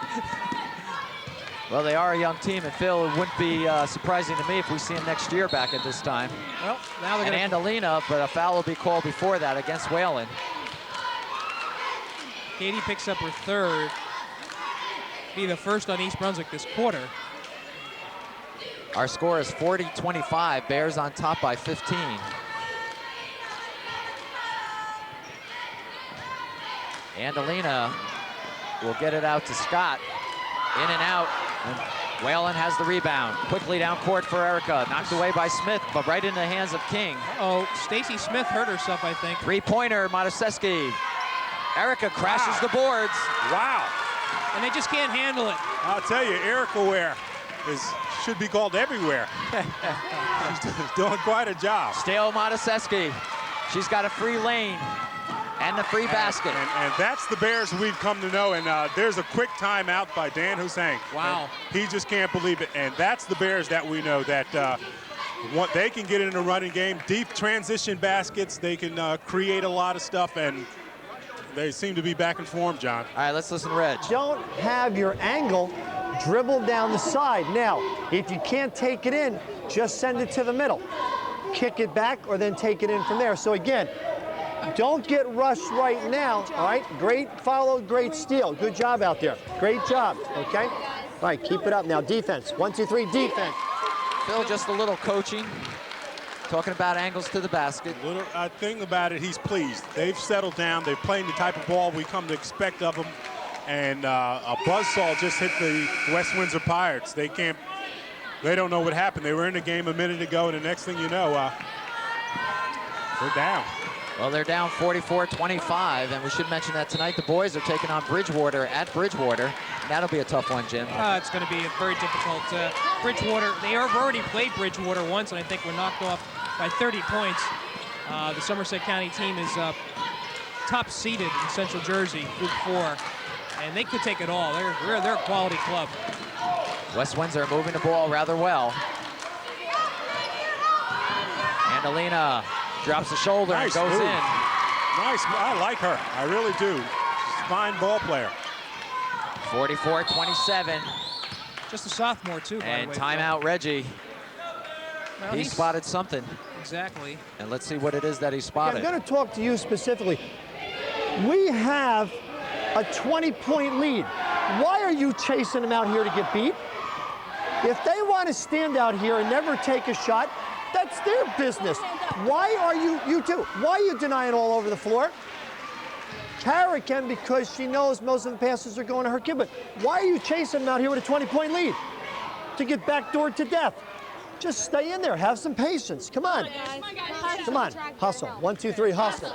Well, they are a young team, and Phil, it wouldn't be surprising to me if we see him next year back at this time. Well, now they're and going to... Andalina, but a foul will be called before that against Whalen. Katie picks up her third. Be the first on East Brunswick this quarter. Our score is 40-25. Bears on top by 15. Andalina will get it out to Scott. In and out. And Whalen has the rebound. Quickly down court for Erica. Knocked away by Smith, but right in the hands of King. Oh, Stacy Smith hurt herself, I think. Three-pointer, Mataseski. Erica crashes the boards. Wow. And they just can't handle it. I'll tell you, Erica Weir should be called everywhere. She's doing quite a job. Still Mataseski. She's got a free lane and the free basket. And that's the Bears we've come to know. And there's a quick timeout by Dan Hussein. Wow. And he just can't believe it. And that's the Bears that we know, that they can get in a running game, deep transition baskets. They can create a lot of stuff, and they seem to be back in form, John. All right, let's listen to Reg. Don't have your angle dribble down the side. Now, if you can't take it in, just send it to the middle. Kick it back or then take it in from there. So again, don't get rushed right now, all right? Great follow, great steal. Good job out there. Great job, okay? All right, keep it up now. Defense, 1, 2, 3, defense. Phil, just a little coaching. Talking about angles to the basket. Little thing about it, he's pleased. They've settled down. They're playing the type of ball we come to expect of them. And a buzzsaw just hit the West Windsor Pirates. They don't know what happened. They were in the game a minute ago, and the next thing you know, they're down. Well, they're down 44-25, and we should mention that tonight the boys are taking on Bridgewater at Bridgewater. And that'll be a tough one, Jim. It's going to be a very difficult. Bridgewater, they have already played Bridgewater once, and I think were knocked off by 30 points. The Somerset County team is top seeded in Central Jersey, Group 4, and they could take it all. They're a quality club. West Windsor moving the ball rather well. Andalina drops the shoulder Nice and goes move. in. Nice. I like her. I really do. She's a fine ball player. 44-27. Just a sophomore, too, by the And way. timeout Reggie. Well, He spotted something. Exactly. And let's see what it is that he I'm spotted. going to talk to you specifically. We have a 20-point lead. Why are you chasing them out here to get beat? If they want to stand out here and never take a shot, that's their business. Why are you two, why are you denying all over the floor? Tara can, because she knows most of the passes are going to her kid, but why are you chasing them out here with a 20-point lead? To get backdoored to death. Just stay in there, have some patience. Come on. Come on, hustle. 1, 2, 3, hustle.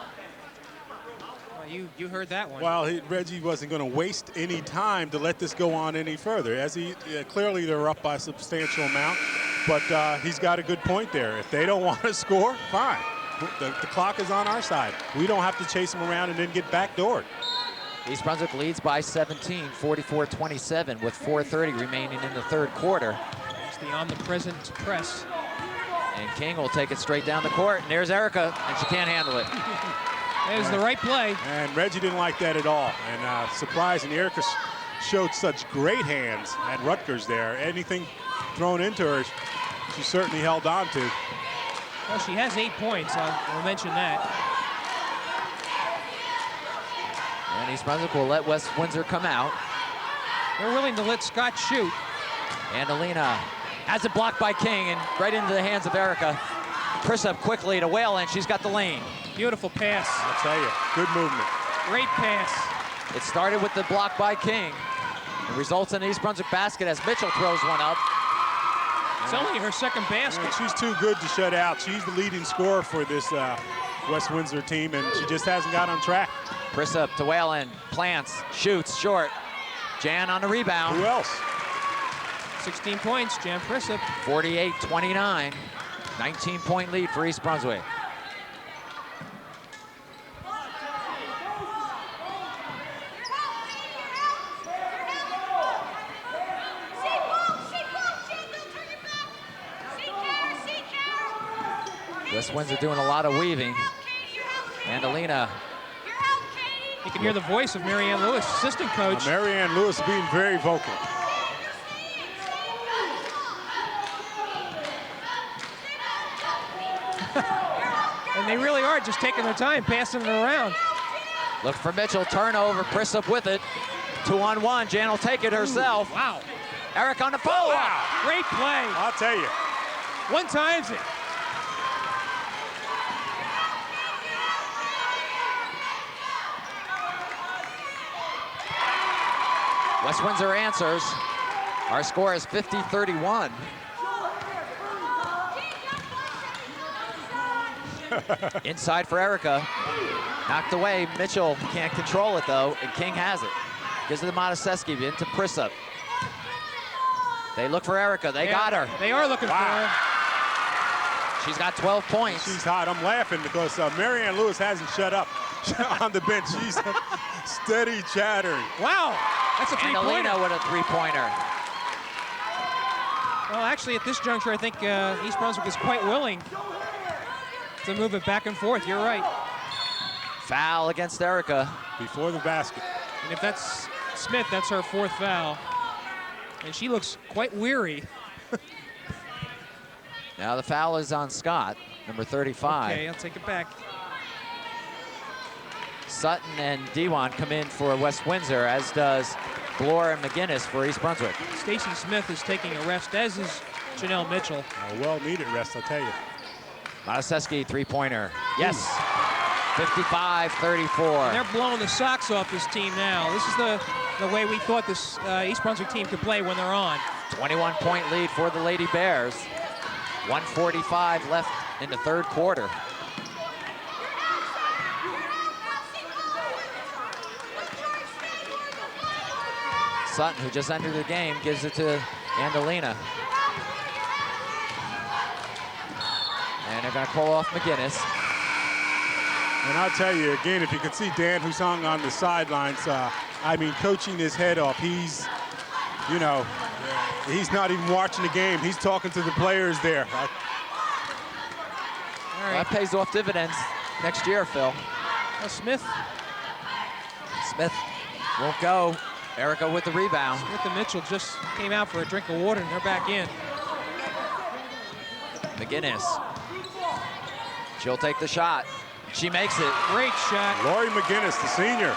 Well, you heard that one. Well, Reggie wasn't going to waste any time to let this go on any further. As clearly they're up by a substantial amount, but he's got a good point there. If they don't want to score, fine. The clock is on our side. We don't have to chase them around and then get backdoored. East Brunswick leads by 17, 44-27, with 4:30 remaining in the third quarter. It's the on-the-present press. And King will take it straight down the court. And there's Erica, and she can't handle it. It was the right play. And Reggie didn't like that at all. And surprising, Erica showed such great hands at Rutgers there. Anything thrown into her, she certainly held on to. Well, she has 8 points. I'll mention that. And East Brunswick will let West Windsor come out. They're willing to let Scott shoot. Andalina has it blocked by King and right into the hands of Erica. Prisup quickly to Whalen. She's got the lane. Beautiful pass. I'll tell you, good movement. Great pass. It started with the block by King. It results in an East Brunswick basket as Mitchell throws one up. It's only her second basket. And she's too good to shut out. She's the leading scorer for this West Windsor team, and she just hasn't got on track. Prisup to Whalen. Plants. Shoots. Short. Jan on the rebound. Who else? 16 points, Jan Prisup. 48-29. 19-point lead for East Brunswick. West Windsor doing a lot of weaving. And Alina. You can hear the voice of Marianne Lewis, assistant coach. Marianne Lewis being very vocal. And they really are just taking their time, passing it around. Look for Mitchell, turnover, Prissup with it. 2-on-1, Jan will take it herself. Ooh, wow. Eric on the follow-up. Wow, great play. I'll tell you. One times it. West Windsor answers. Our score is 50-31. Inside for Erica. Knocked away. Mitchell can't control it though, and King has it. Gives it to Mataseski into Prissup. They look for Erica. They got her. They are looking for her. She's got 12 points. She's hot. I'm laughing because Marianne Lewis hasn't shut up on the bench. She's steady chattering. Wow, that's a three-pointer. And Alina with a three-pointer. Well, actually, at this juncture, I think East Brunswick is quite willing to move it back and forth. You're right. Foul against Erica. Before the basket. And if that's Smith, that's her fourth foul. And she looks quite weary. Now the foul is on Scott, number 35. Okay, I'll take it back. Sutton and Dewan come in for West Windsor, as does Bloor and McGinnis for East Brunswick. Stacey Smith is taking a rest, as is Janelle Mitchell. A well-needed rest, I'll tell you. Mataseski, three-pointer. Yes. 55-34. And they're blowing the socks off this team now. This is the way we thought this East Brunswick team could play when they're on. 21-point lead for the Lady Bears. 1:45 left in the third quarter. Sutton, who just entered the game, gives it to Andalina. And they're going to call off McGinnis. And I'll tell you, again, if you could see Dan Husong on the sidelines, coaching his head off. He's, he's not even watching the game. He's talking to the players there. All right. That pays off dividends next year, Phil. Smith won't go. Erica with the rebound. Smith and Mitchell just came out for a drink of water, and they're back in. McGinnis. She'll take the shot. She makes it. Great shot. Lori McGinnis, the senior.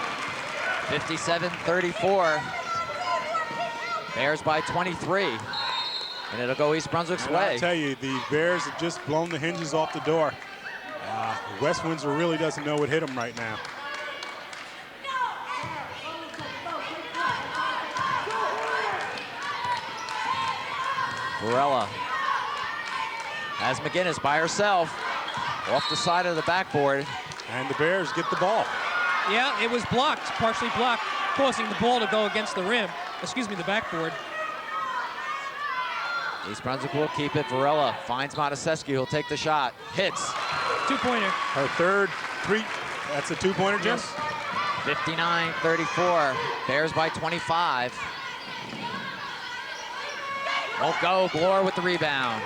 57-34. Bears by 23. And it'll go East Brunswick's way. I'll tell you, the Bears have just blown the hinges off the door. West Windsor really doesn't know what hit them right now. Varela has McGinnis by herself off the side of the backboard. And the Bears get the ball. Yeah, it was blocked, partially blocked, causing the ball to go against the rim. Excuse me, the backboard. East Brunswick will keep it. Varela finds Mataseski, who'll take the shot. Hits. Two-pointer. Her third three. That's a two-pointer, Jim? Yes. 59-34. Bears by 25. Won't go. Bloor with the rebound.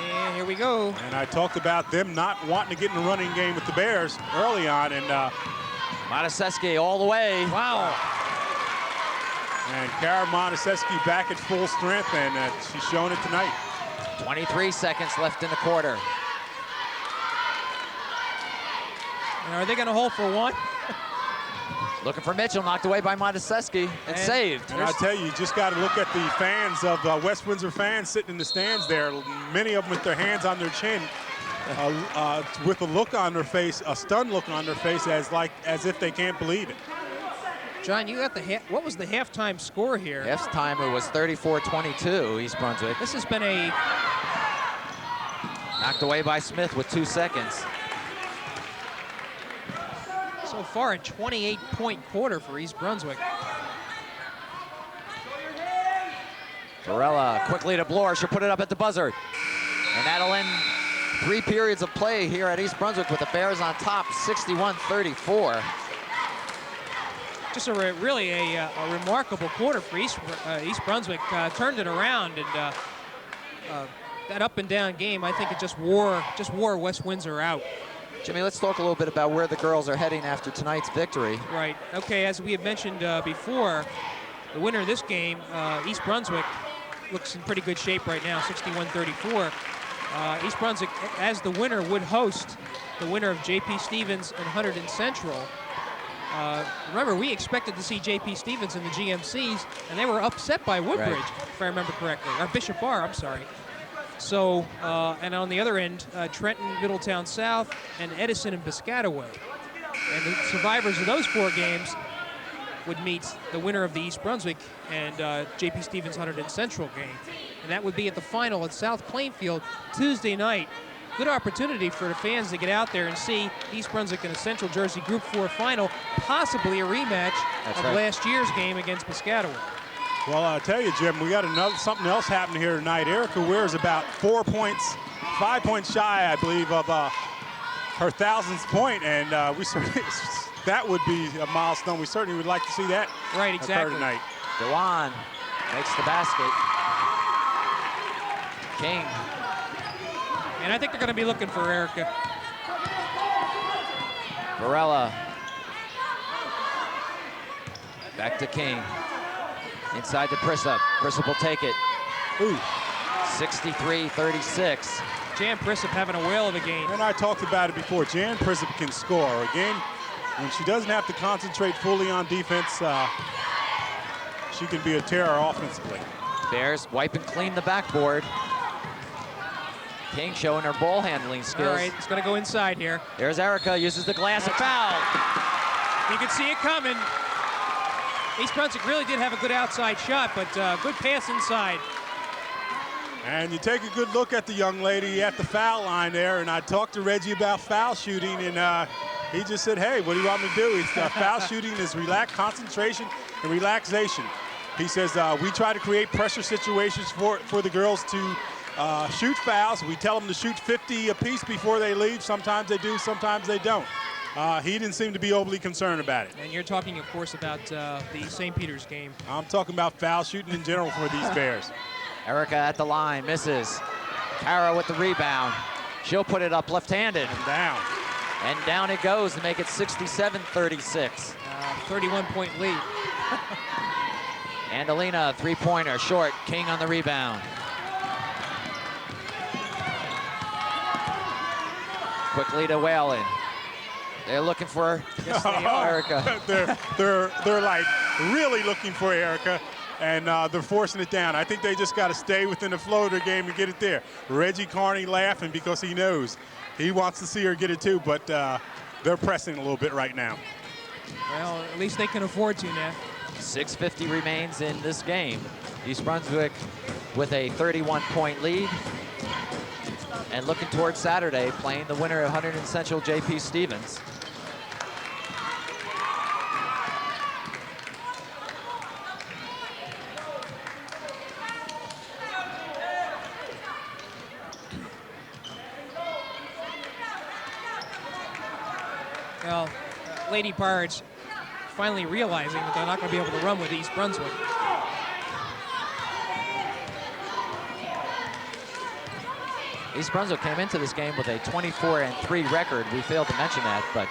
And here we go. And I talked about them not wanting to get in the running game with the Bears early on. And Mataseski all the way. Wow. And Kara Mataseski back at full strength, and she's showing it tonight. 23 seconds left in the quarter. And are they going to hold for one? Looking for Mitchell, knocked away by Mataseski and saved. And I'll tell you, you just got to look at the fans of West Windsor fans sitting in the stands there. Many of them with their hands on their chin, with a look on their face, a stunned look on their face, as if they can't believe it. John, you got what was the halftime score here? Halftime it was 34-22, East Brunswick. This has been a... Knocked away by Smith with 2 seconds. So far, a 28-point quarter for East Brunswick. Varela quickly to Bloor. She'll put it up at the buzzer. And that'll end 3 periods of play here at East Brunswick with the Bears on top, 61-34. Just really a remarkable quarter for East Brunswick. Turned it around and that up and down game, I think it just wore West Windsor out. Jimmy, let's talk a little bit about where the girls are heading after tonight's victory. Right. Okay, as we had mentioned before, the winner of this game, East Brunswick, looks in pretty good shape right now, 61-34. East Brunswick, as the winner, would host the winner of J.P. Stevens and Hunterdon Central. Remember, we expected to see J.P. Stevens in the GMCs, and they were upset by Woodbridge, if I remember correctly, or Bishop Bar, I'm sorry. So, and on the other end, Trenton, Middletown South, and Edison and Piscataway. And the survivors of those 4 games would meet the winner of the East Brunswick and J.P. Stevens Hunterdon Central game. And that would be at the final at South Plainfield Tuesday night. Good opportunity for the fans to get out there and see East Brunswick in a Central Jersey Group 4 final, possibly a rematch of last year's game against Piscataway. Well, I'll tell you, Jim, we got something else happening here tonight. Erica Weir is about 5 points shy, I believe, of her 1000th point, and we certainly, that would be a milestone. We certainly would like to see that occur tonight. Dewan makes the basket. King. And I think they're going to be looking for Erica. Varela. Back to King. Inside to Prisup. Prisup will take it. Ooh. 63-36. Jan Prisup having a whale of a game. And I talked about it before. Jan Prisup can score. Again, when she doesn't have to concentrate fully on defense, she can be a terror offensively. Bears wipe and clean the backboard. King showing her ball handling skills. All right, it's going to go inside here. There's Erica, uses the glass, a foul. You can see it coming. East Brunswick really did have a good outside shot, but good pass inside. And you take a good look at the young lady at the foul line there, and I talked to Reggie about foul shooting, and he just said, hey, what do you want me to do? It's, foul shooting is concentration and relaxation. He says, we try to create pressure situations for the girls to shoot fouls. We tell them to shoot 50 apiece before they leave. Sometimes they do, sometimes they don't. He didn't seem to be overly concerned about it. And you're talking, of course, about the St. Peter's game. I'm talking about foul shooting in general for these Bears. Erica at the line, misses. Kara with the rebound. She'll put it up left-handed. And down. And down it goes to make it 67-36. 31-point lead. And Alina, three-pointer, short. King on the rebound. Quickly to Whalen. They're looking for Erica. they're like really looking for Erica, and they're forcing it down. I think they just got to stay within the flow of their game and get it there. Reggie Carney laughing because he knows he wants to see her get it too, but they're pressing a little bit right now. Well, at least they can afford to now. 6:50 remains in this game. East Brunswick with a 31-point lead. And looking towards Saturday, playing the winner of Hunterdon Central, J.P. Stevens. Well, Lady Pirates finally realizing that they're not going to be able to run with East Brunswick. East Brunswick came into this game with a 24-3 record. We failed to mention that, but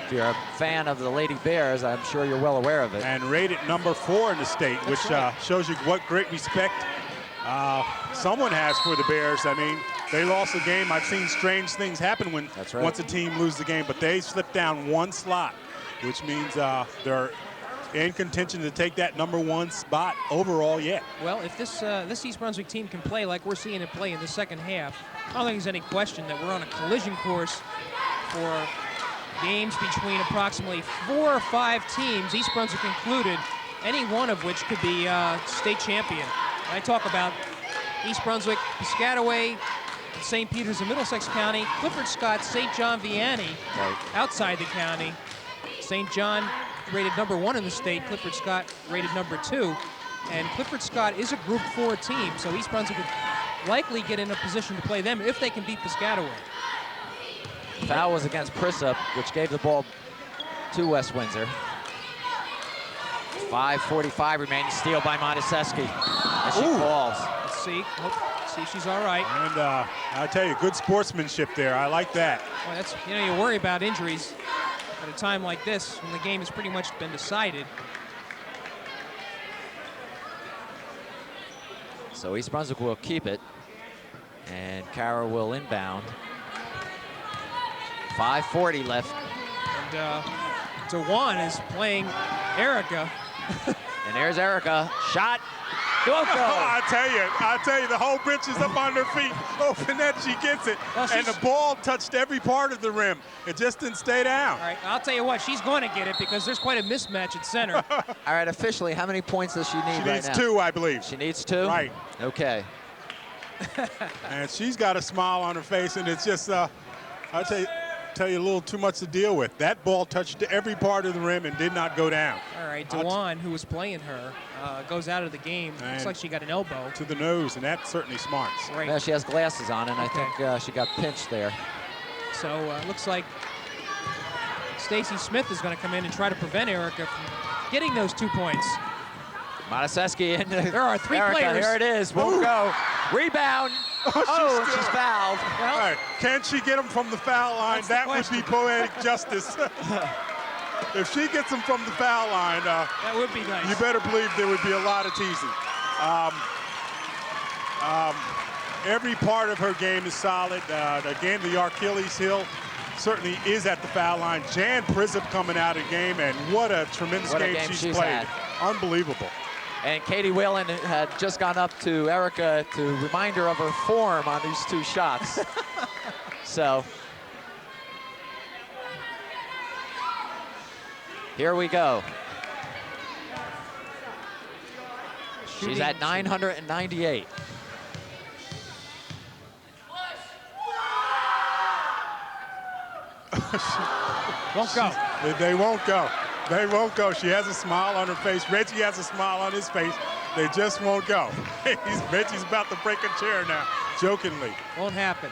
if you're a fan of the Lady Bears, I'm sure you're well aware of it. And rated number 4 in the state, which shows you what great respect someone has for the Bears. I mean, they lost the game. I've seen strange things happen when once a team loses the game, but they slipped down one slot, which means they're in contention to take that number 1 spot overall yet. Well, if this East Brunswick team can play like we're seeing it play in the second half, I don't think there's any question that we're on a collision course for games between approximately 4 or 5 teams, East Brunswick included, any one of which could be state champion. I talk about East Brunswick, Piscataway, St. Peter's in Middlesex County, Clifford Scott, St. John Vianney outside the county. St. John rated number 1 in the state, Clifford Scott rated number 2. And Clifford Scott is a Group 4 team, so East Brunswick would likely get in a position to play them if they can beat Piscataway. Foul was against Prisup, which gave the ball to West Windsor. 5:45 remaining, steal by Monteseschi as she falls. Let's see. See if she's all right. And I tell you, good sportsmanship there. I like that. Well, that's, you know, you worry about injuries at a time like this when the game has pretty much been decided. So East Brunswick will keep it, and Kara will inbound. 5:40 left. And Dewan is playing Erica. And there's Erica. Shot. Don't go. I tell you, the whole bench is up on their feet, hoping that she gets it. Well, and the ball touched every part of the rim. It just didn't stay down. All right, I'll tell you what, she's going to get it because there's quite a mismatch at center. All right, officially, how many points does she need right now? She needs 2, I believe. She needs 2? Right. Okay. And she's got a smile on her face, and it's just, I'll tell you a little too much to deal with. That ball touched every part of the rim and did not go down. All right, Dewan, who was playing her, goes out of the game. Looks like she got an elbow. To the nose, and that certainly smarts. Right. Well, she has glasses on, and I think she got pinched there. So looks like Stacy Smith is going to come in and try to prevent Erica from getting those 2 points. Monaseski in. There are 3 Erica, players. Here it is. Won't go. Rebound. Oh, and she's fouled. Well, all right. Can she get him from the foul line? That would be poetic justice. If she gets him from the foul line, that would be nice. You better believe there would be a lot of teasing. Every part of her game is solid. Again, the Achilles heel certainly is at the foul line. Jan Prizup coming out of the game, and what a tremendous game she's played. Unbelievable. And Katie Whalen had just gone up to Erica to remind her of her form on these 2 shots. So here we go. She's at 998. Won't go. They won't go. They won't go. She has a smile on her face. Reggie has a smile on his face. They just won't go. Reggie's about to break a chair now, jokingly. Won't happen.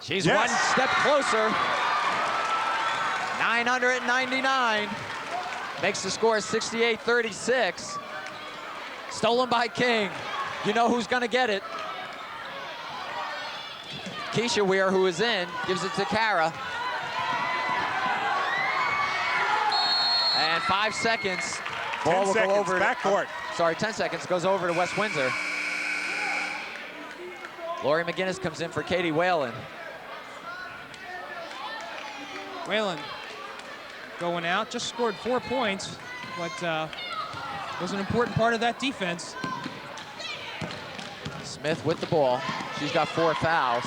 She's one step closer. 999. Makes the score 68-36. Stolen by King. You know who's going to get it. Keisha Weir, who is in, gives it to Kara. And 5 seconds. Ball will go over. Backcourt. Sorry, 10 seconds. Goes over to West Windsor. Lori McGinnis comes in for Katie Whalen. Whalen going out, just scored 4 points, but was an important part of that defense. Smith with the ball. She's got 4 fouls.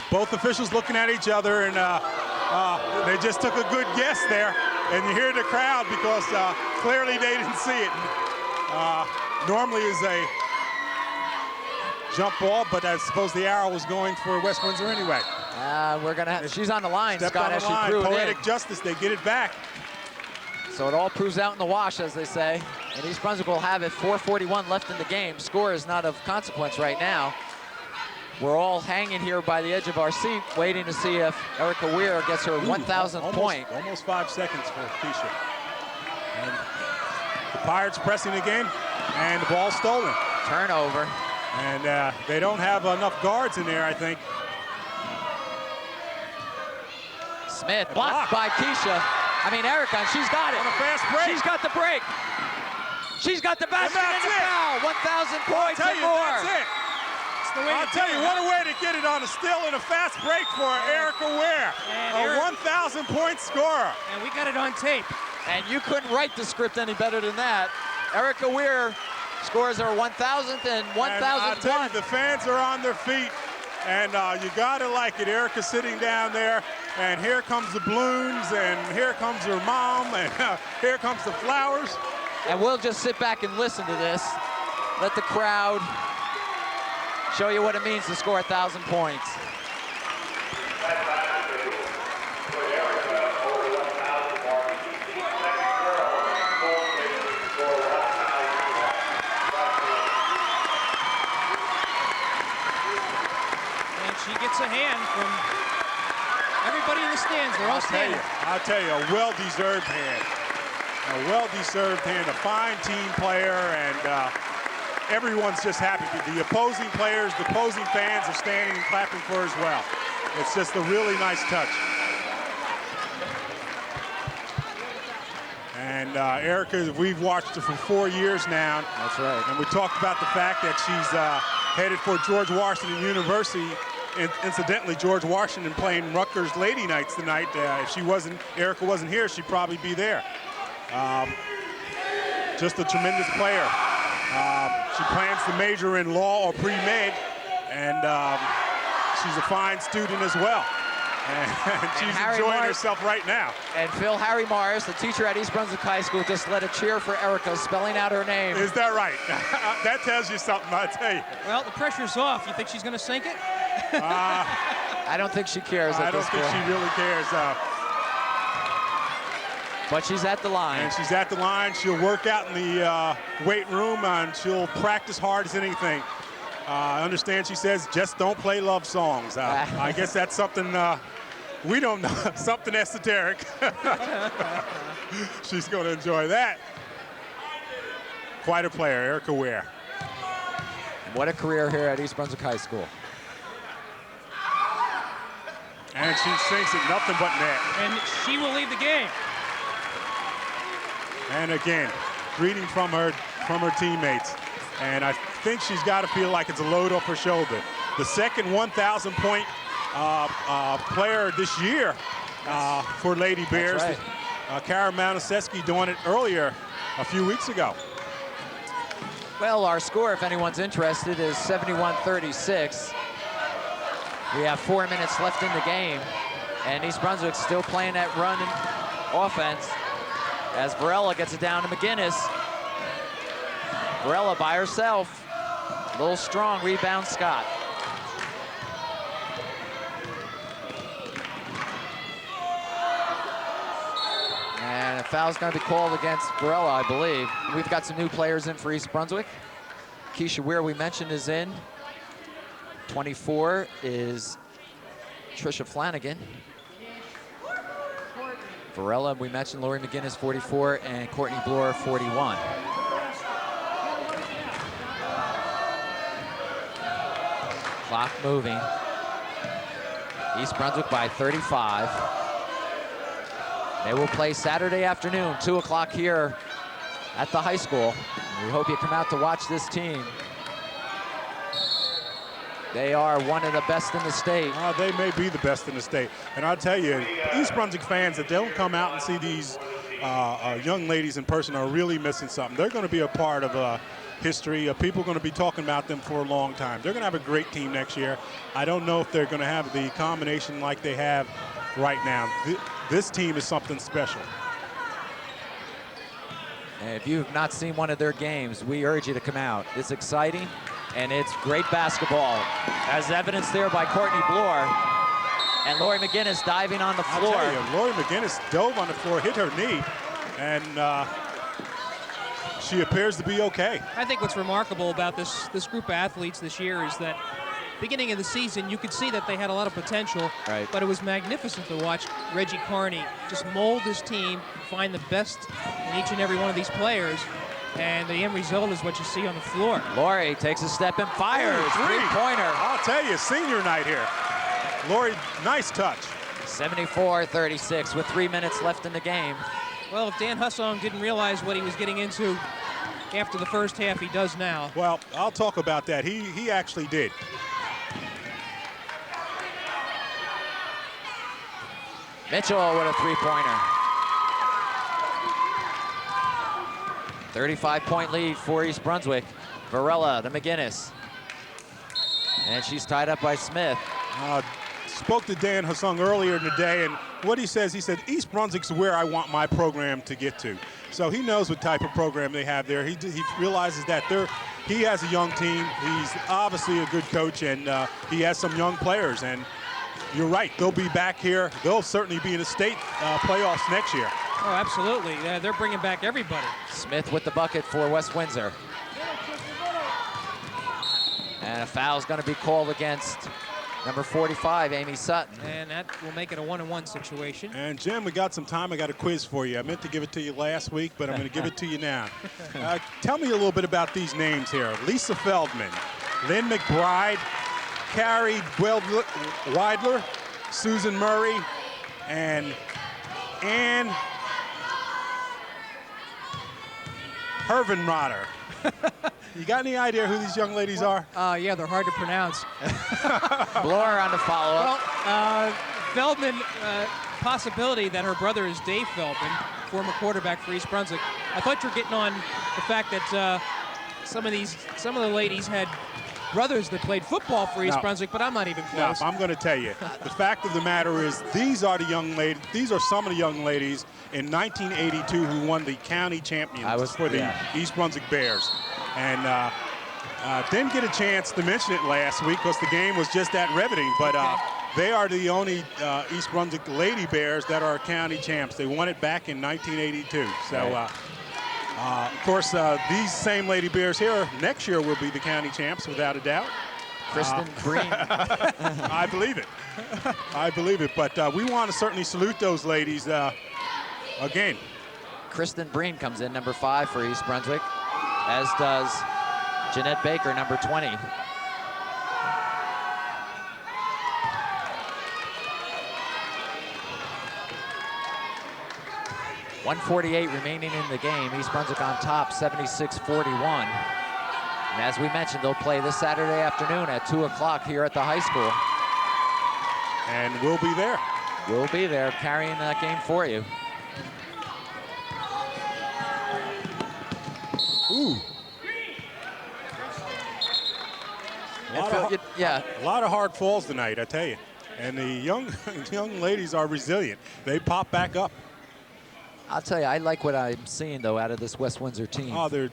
Both officials looking at each other, and they just took a good guess there. And you hear the crowd because clearly they didn't see it. Normally is a jump ball, but I suppose the arrow was going for West Windsor anyway. We're gonna have, she's on the line, Stepped Scott, on as the she line. threw Poetic it in. justice, they get it back. So it all proves out in the wash, as they say. And East Brunswick will have it. 4:41 left in the game. Score is not of consequence right now. We're all hanging here by the edge of our seat, waiting to see if Erica Weir gets her 1,000th point. Almost 5 seconds for Keisha. And the Pirates pressing again, and the ball stolen. Turnover. And they don't have enough guards in there, I think. Smith blocked by Keisha. I mean, Erica, and she's got it. On a fast break. She's got the break. She's got the basket and the foul. 1,000 points and more. That's it. I'll tell you, what a way to get it on a still and a fast break for Erica Weir. A 1,000-point scorer. And we got it on tape. And you couldn't write the script any better than that. Erica Weir scores her 1,000th and 1,001. The fans are on their feet, and you gotta like it. Erica sitting down there, and here comes the balloons, and here comes her mom, and here comes the flowers. And we'll just sit back and listen to this. Let the crowd show you what it means to score 1,000 points. And she gets a hand from everybody in the stands. They're all standing. I'll tell you, a well-deserved hand. A well-deserved hand, a fine team player, and everyone's just happy. The opposing players, the opposing fans are standing and clapping for her as well. It's just a really nice touch. And Erica, we've watched her for 4 years now. That's right. And we talked about the fact that she's headed for George Washington University. And incidentally, George Washington playing Rutgers Lady Knights tonight. If Erica wasn't here, she'd probably be there. Just a tremendous player. She plans to major in law or pre-med, and she's a fine student as well. And she's enjoying herself right now. And Harry Morris, the teacher at East Brunswick High School, just led a cheer for Erica, spelling out her name. Is that right? That tells you something, I tell you. Well, the pressure's off. You think she's going to sink it? I don't think she cares at this point. I don't think she really cares. But she's at the line. And she's at the line. She'll work out in the weight room, and she'll practice hard as anything. I understand she says, just don't play love songs. I guess that's something we don't know, something esoteric. She's going to enjoy that. Quite a player, Erica Weir. What a career here at East Brunswick High School. And she sinks it nothing but net. And she will leave the game. And again, greeting from her teammates. And I think she's got to feel like it's a load off her shoulder. The second 1,000-point player this year for Lady Bears. That's right. Kara Mountseski doing it earlier a few weeks ago. Well, our score, if anyone's interested, is 71-36. We have 4 minutes left in the game, and East Brunswick still playing that run offense as Varela gets it down to McGinnis. Varela by herself. A little strong rebound, Scott. And a foul's going to be called against Varela, I believe. We've got some new players in for East Brunswick. Keisha Weir, we mentioned, is in. 24 is Trisha Flanagan. Varela, we mentioned Lori McGinnis, 44, and Courtney Bloor, 41. Clock moving. East Brunswick by 35. They will play Saturday afternoon, 2 o'clock here at the high school. We hope you come out to watch this team. They are one of the best in the state. They may be the best in the state. And I'll tell you, East Brunswick fans, if they don't come out and see these young ladies in person, are really missing something. They're going to be a part of history. People are going to be talking about them for a long time. They're going to have a great team next year. I don't know if they're going to have the combination like they have right now. This team is something special. And if you've not seen one of their games, we urge you to come out. It's exciting, and it's great basketball, as evidenced there by Courtney Bloor. And Lori McGinnis diving on the floor. I'll tell you, Lori McGinnis dove on the floor, hit her knee, and she appears to be okay. I think what's remarkable about this group of athletes this year is that beginning of the season, you could see that they had a lot of potential, right, but it was magnificent to watch Reggie Carney just mold his team, find the best in each and every one of these players, and the end result is what you see on the floor. Lori takes a step and fires. Three-pointer. I'll tell you, senior night here. Lori, nice touch. 74-36 with 3 minutes left in the game. Well, if Dan Hussong didn't realize what he was getting into after the first half, he does now. Well, I'll talk about that. He actually did. Mitchell with a three-pointer. 35-point lead for East Brunswick. Varela to McGinnis. And she's tied up by Smith. Spoke to Dan Hussong earlier in the day, and what he said, East Brunswick's where I want my program to get to. So he knows what type of program they have there. He realizes that he has a young team. He's obviously a good coach, and he has some young players. And you're right, they'll be back here. They'll certainly be in the state playoffs next year. Oh, absolutely. They're bringing back everybody. Smith with the bucket for West Windsor. And a foul's going to be called against Number 45, Amy Sutton. And that will make it a 1-on-1 situation. And Jim, we got some time. I got a quiz for you. I meant to give it to you last week, but I'm going to give it to you now. Tell me a little bit about these names here. Lisa Feldman, Lynn McBride, Carrie Weidler, Susan Murray, and Ann Hervenrotter. You got any idea who these young ladies are? Yeah, they're hard to pronounce. Blower on the follow-up. Well, Feldman, possibility that her brother is Dave Feldman, former quarterback for East Brunswick. I thought you were getting on the fact that some of the ladies had brothers that played football for East Brunswick, but I'm not even close. No, I'm going to tell you. The fact of the matter is, these are some of the young ladies in 1982 who won the county champions for the East Brunswick Bears. And didn't get a chance to mention it last week because the game was just that riveting, but they are the only East Brunswick Lady Bears that are county champs. They won it back in 1982. So, of course, these same Lady Bears here next year will be the county champs without a doubt. Kristen Green. I believe it. I believe it. But we want to certainly salute those ladies again. Kristen Breen comes in, number 5 for East Brunswick, as does Jeanette Baker, number 20. .148 remaining in the game. East Brunswick on top, 76-41. And as we mentioned, they'll play this Saturday afternoon at 2 o'clock here at the high school. And we'll be there. We'll be there carrying that game for you. Ooh. A lot of hard falls tonight, I tell you. And the young ladies are resilient. They pop back up. I'll tell you, I like what I'm seeing though out of this West Windsor team. Oh, they're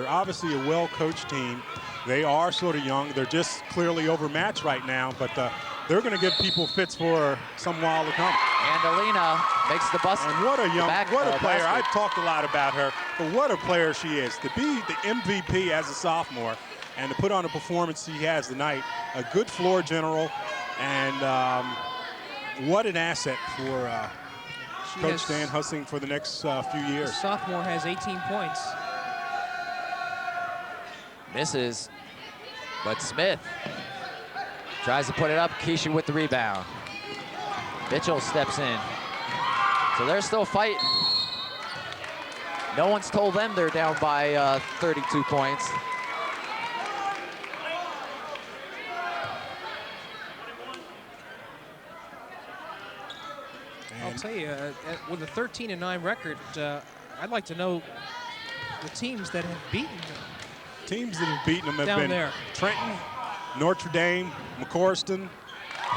obviously a well-coached team. They are sort of young. They're just clearly overmatched right now, but they're going to give people fits for some while to come. And Alina makes the bus. And what a player. basket. I've talked a lot about her, but what a player she is. To be the MVP as a sophomore and to put on a performance she has tonight, a good floor general, and what an asset for Coach Dan Hussing for the next few years. The sophomore has 18 points. Misses, but Smith tries to put it up. Keisha with the rebound. Mitchell steps in. So they're still fighting. No one's told them they're down by 32 points. I'll tell you, with a 13-9 record, I'd like to know the teams that have beaten them. Teams that have beaten them have Down been there. Trenton, Notre Dame, McCorston,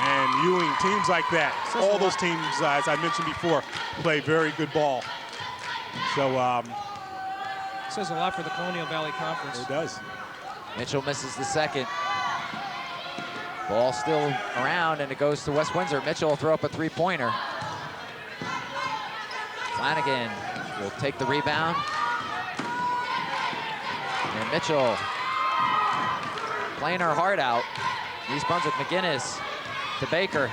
and Ewing, teams like that. All those teams, as I mentioned before, play very good ball. So says a lot for the Colonial Valley Conference. it does. Mitchell misses the second. Ball still around, and it goes to West Windsor. Mitchell will throw up a three-pointer. Flanagan will take the rebound. And Mitchell playing her heart out. East Brunswick McGinnis to Baker.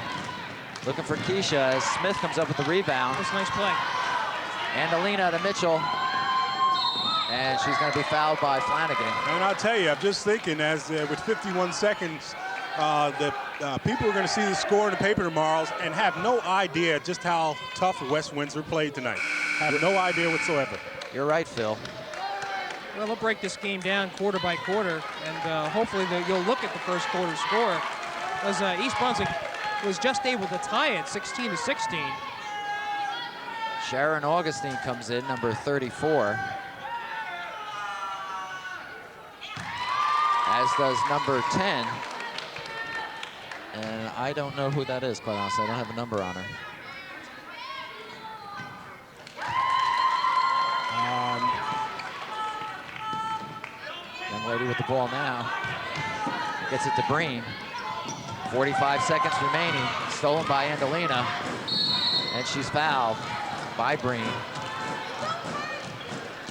Looking for Keisha as Smith comes up with the rebound. That's a nice play. And Alina to Mitchell. And she's going to be fouled by Flanagan. And I'll tell you, I'm just thinking, as with 51 seconds, people are going to see the score in the paper tomorrow and have no idea just how tough West Windsor played tonight. Have no idea whatsoever. You're right, Phil. Well, they'll break this game down quarter by quarter, and hopefully you'll look at the first quarter score, as East Brunswick was just able to tie it 16-16. Sharon Augustine comes in, number 34. As does number 10. And I don't know who that is, quite honestly. I don't have a number on her. Young lady with the ball now. Gets it to Breen. 45 seconds remaining. Stolen by Andalina. And she's fouled by Breen.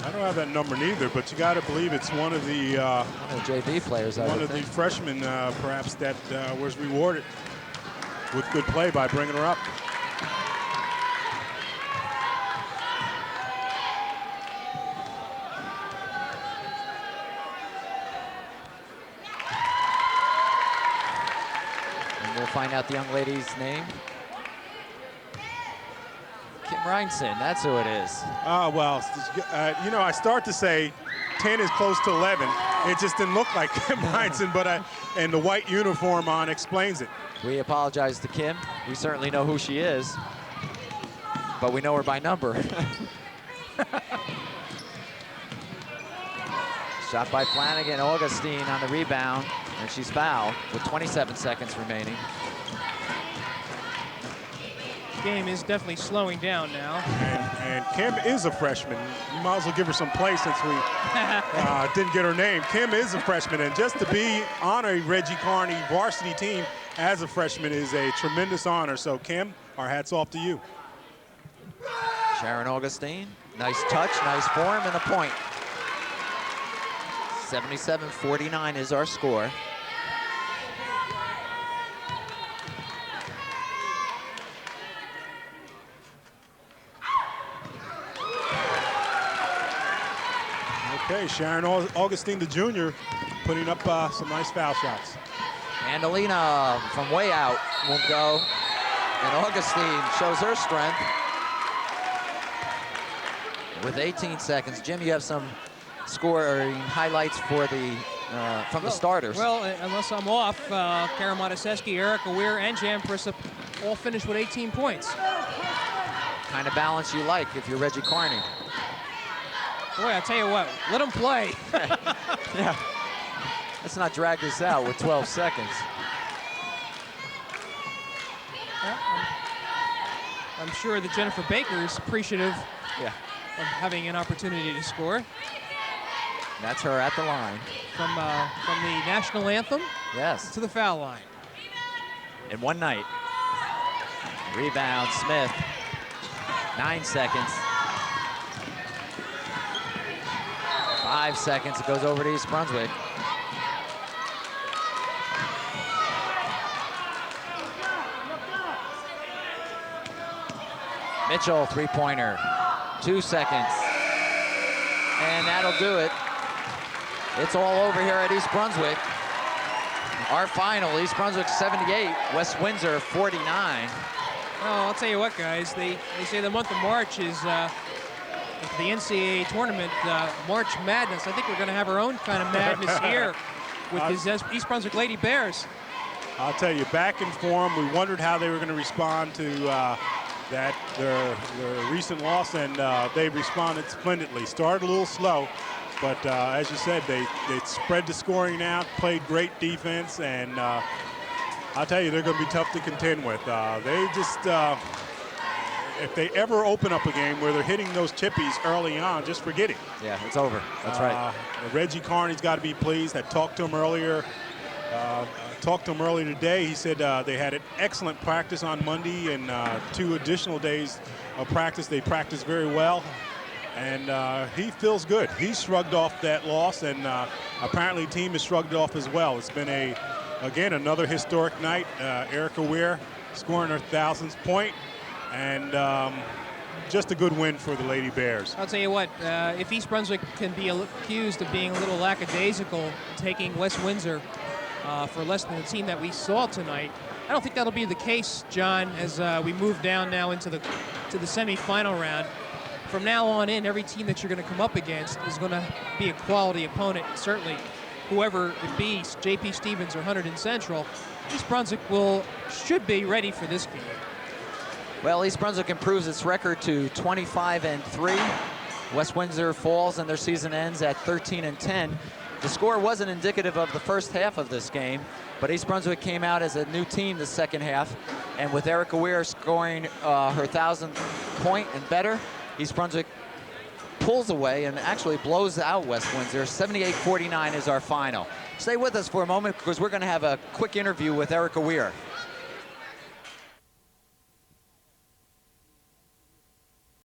I don't have that number neither, but you got to believe it's one of the JV players. one of the freshmen, perhaps, that was rewarded with good play by bringing her up. And we'll find out the young lady's name. Kim Reinson, that's who it is. Well, you know, I start to say 10 is close to 11. It just didn't look like Kim Reinson, but and the white uniform on explains it. We apologize to Kim. We certainly know who she is, but we know her by number. Shot by Flanagan. Augustine on the rebound, and she's fouled with 27 seconds remaining. Game is definitely slowing down now. And Kim is a freshman. You might as well give her some play since we didn't get her name. Kim is a freshman, and just to be on a Reggie Carney varsity team as a freshman is a tremendous honor. So Kim, our hats off to you. Sharon Augustine, nice touch, nice form, and a point. 77-49 is our score. Okay, Sharon Augustine, the junior, putting up some nice foul shots. Andalina from way out won't go. And Augustine shows her strength. With 18 seconds. Jim, you have some scoring highlights for the from the starters. Well, unless I'm off, Kara Mataseski, Erica Weir, and Jan Prisup all finished with 18 points. Kind of balance you like if you're Reggie Carney. Boy, I tell you what, let them play. Yeah. Let's not drag this out with 12 seconds. Yeah, I'm sure that Jennifer Baker is appreciative of having an opportunity to score. That's her at the line. From the national anthem to the foul line. In one night. Rebound, Smith. 9 seconds. 5 seconds, it goes over to East Brunswick. Mitchell, three-pointer, 2 seconds. And that'll do it. It's all over here at East Brunswick. Our final, East Brunswick 78, West Windsor 49. Oh, I'll tell you what, guys, they say the month of March is the NCAA tournament, March Madness. I think we're going to have our own kind of madness here with these East Brunswick Lady Bears. I'll tell you, back in form, we wondered how they were going to respond to their recent loss, and they responded splendidly. Started a little slow, but as you said, they spread the scoring out, played great defense, and I'll tell you, they're going to be tough to contend with. They just, if they ever open up a game where they're hitting those chippies early on, just forget it. Yeah, it's over. That's right. Reggie Carney's got to be pleased. I talked to him earlier. Talked to him earlier today. He said they had an excellent practice on Monday and 2 additional days of practice. They practiced very well, and he feels good. He shrugged off that loss, and apparently the team has shrugged it off as well. It's been again another historic night. Erica Weir scoring her 1,000th point, and just a good win for the Lady Bears. I'll tell you what, if East Brunswick can be accused of being a little lackadaisical, taking West Windsor for less than the team that we saw tonight, I don't think that'll be the case, John, as we move down now into the semifinal round. From now on in, every team that you're going to come up against is going to be a quality opponent. Certainly, whoever it be, J.P. Stevens or Hunterdon Central, East Brunswick should be ready for this game. Well, East Brunswick improves its record to 25-3. West Windsor falls and their season ends at 13-10. The score wasn't indicative of the first half of this game, but East Brunswick came out as a new team the second half, and with Erica Weir scoring her 1,000th point and better, East Brunswick pulls away and actually blows out West Windsor. 78-49 is our final. Stay with us for a moment because we're going to have a quick interview with Erica Weir.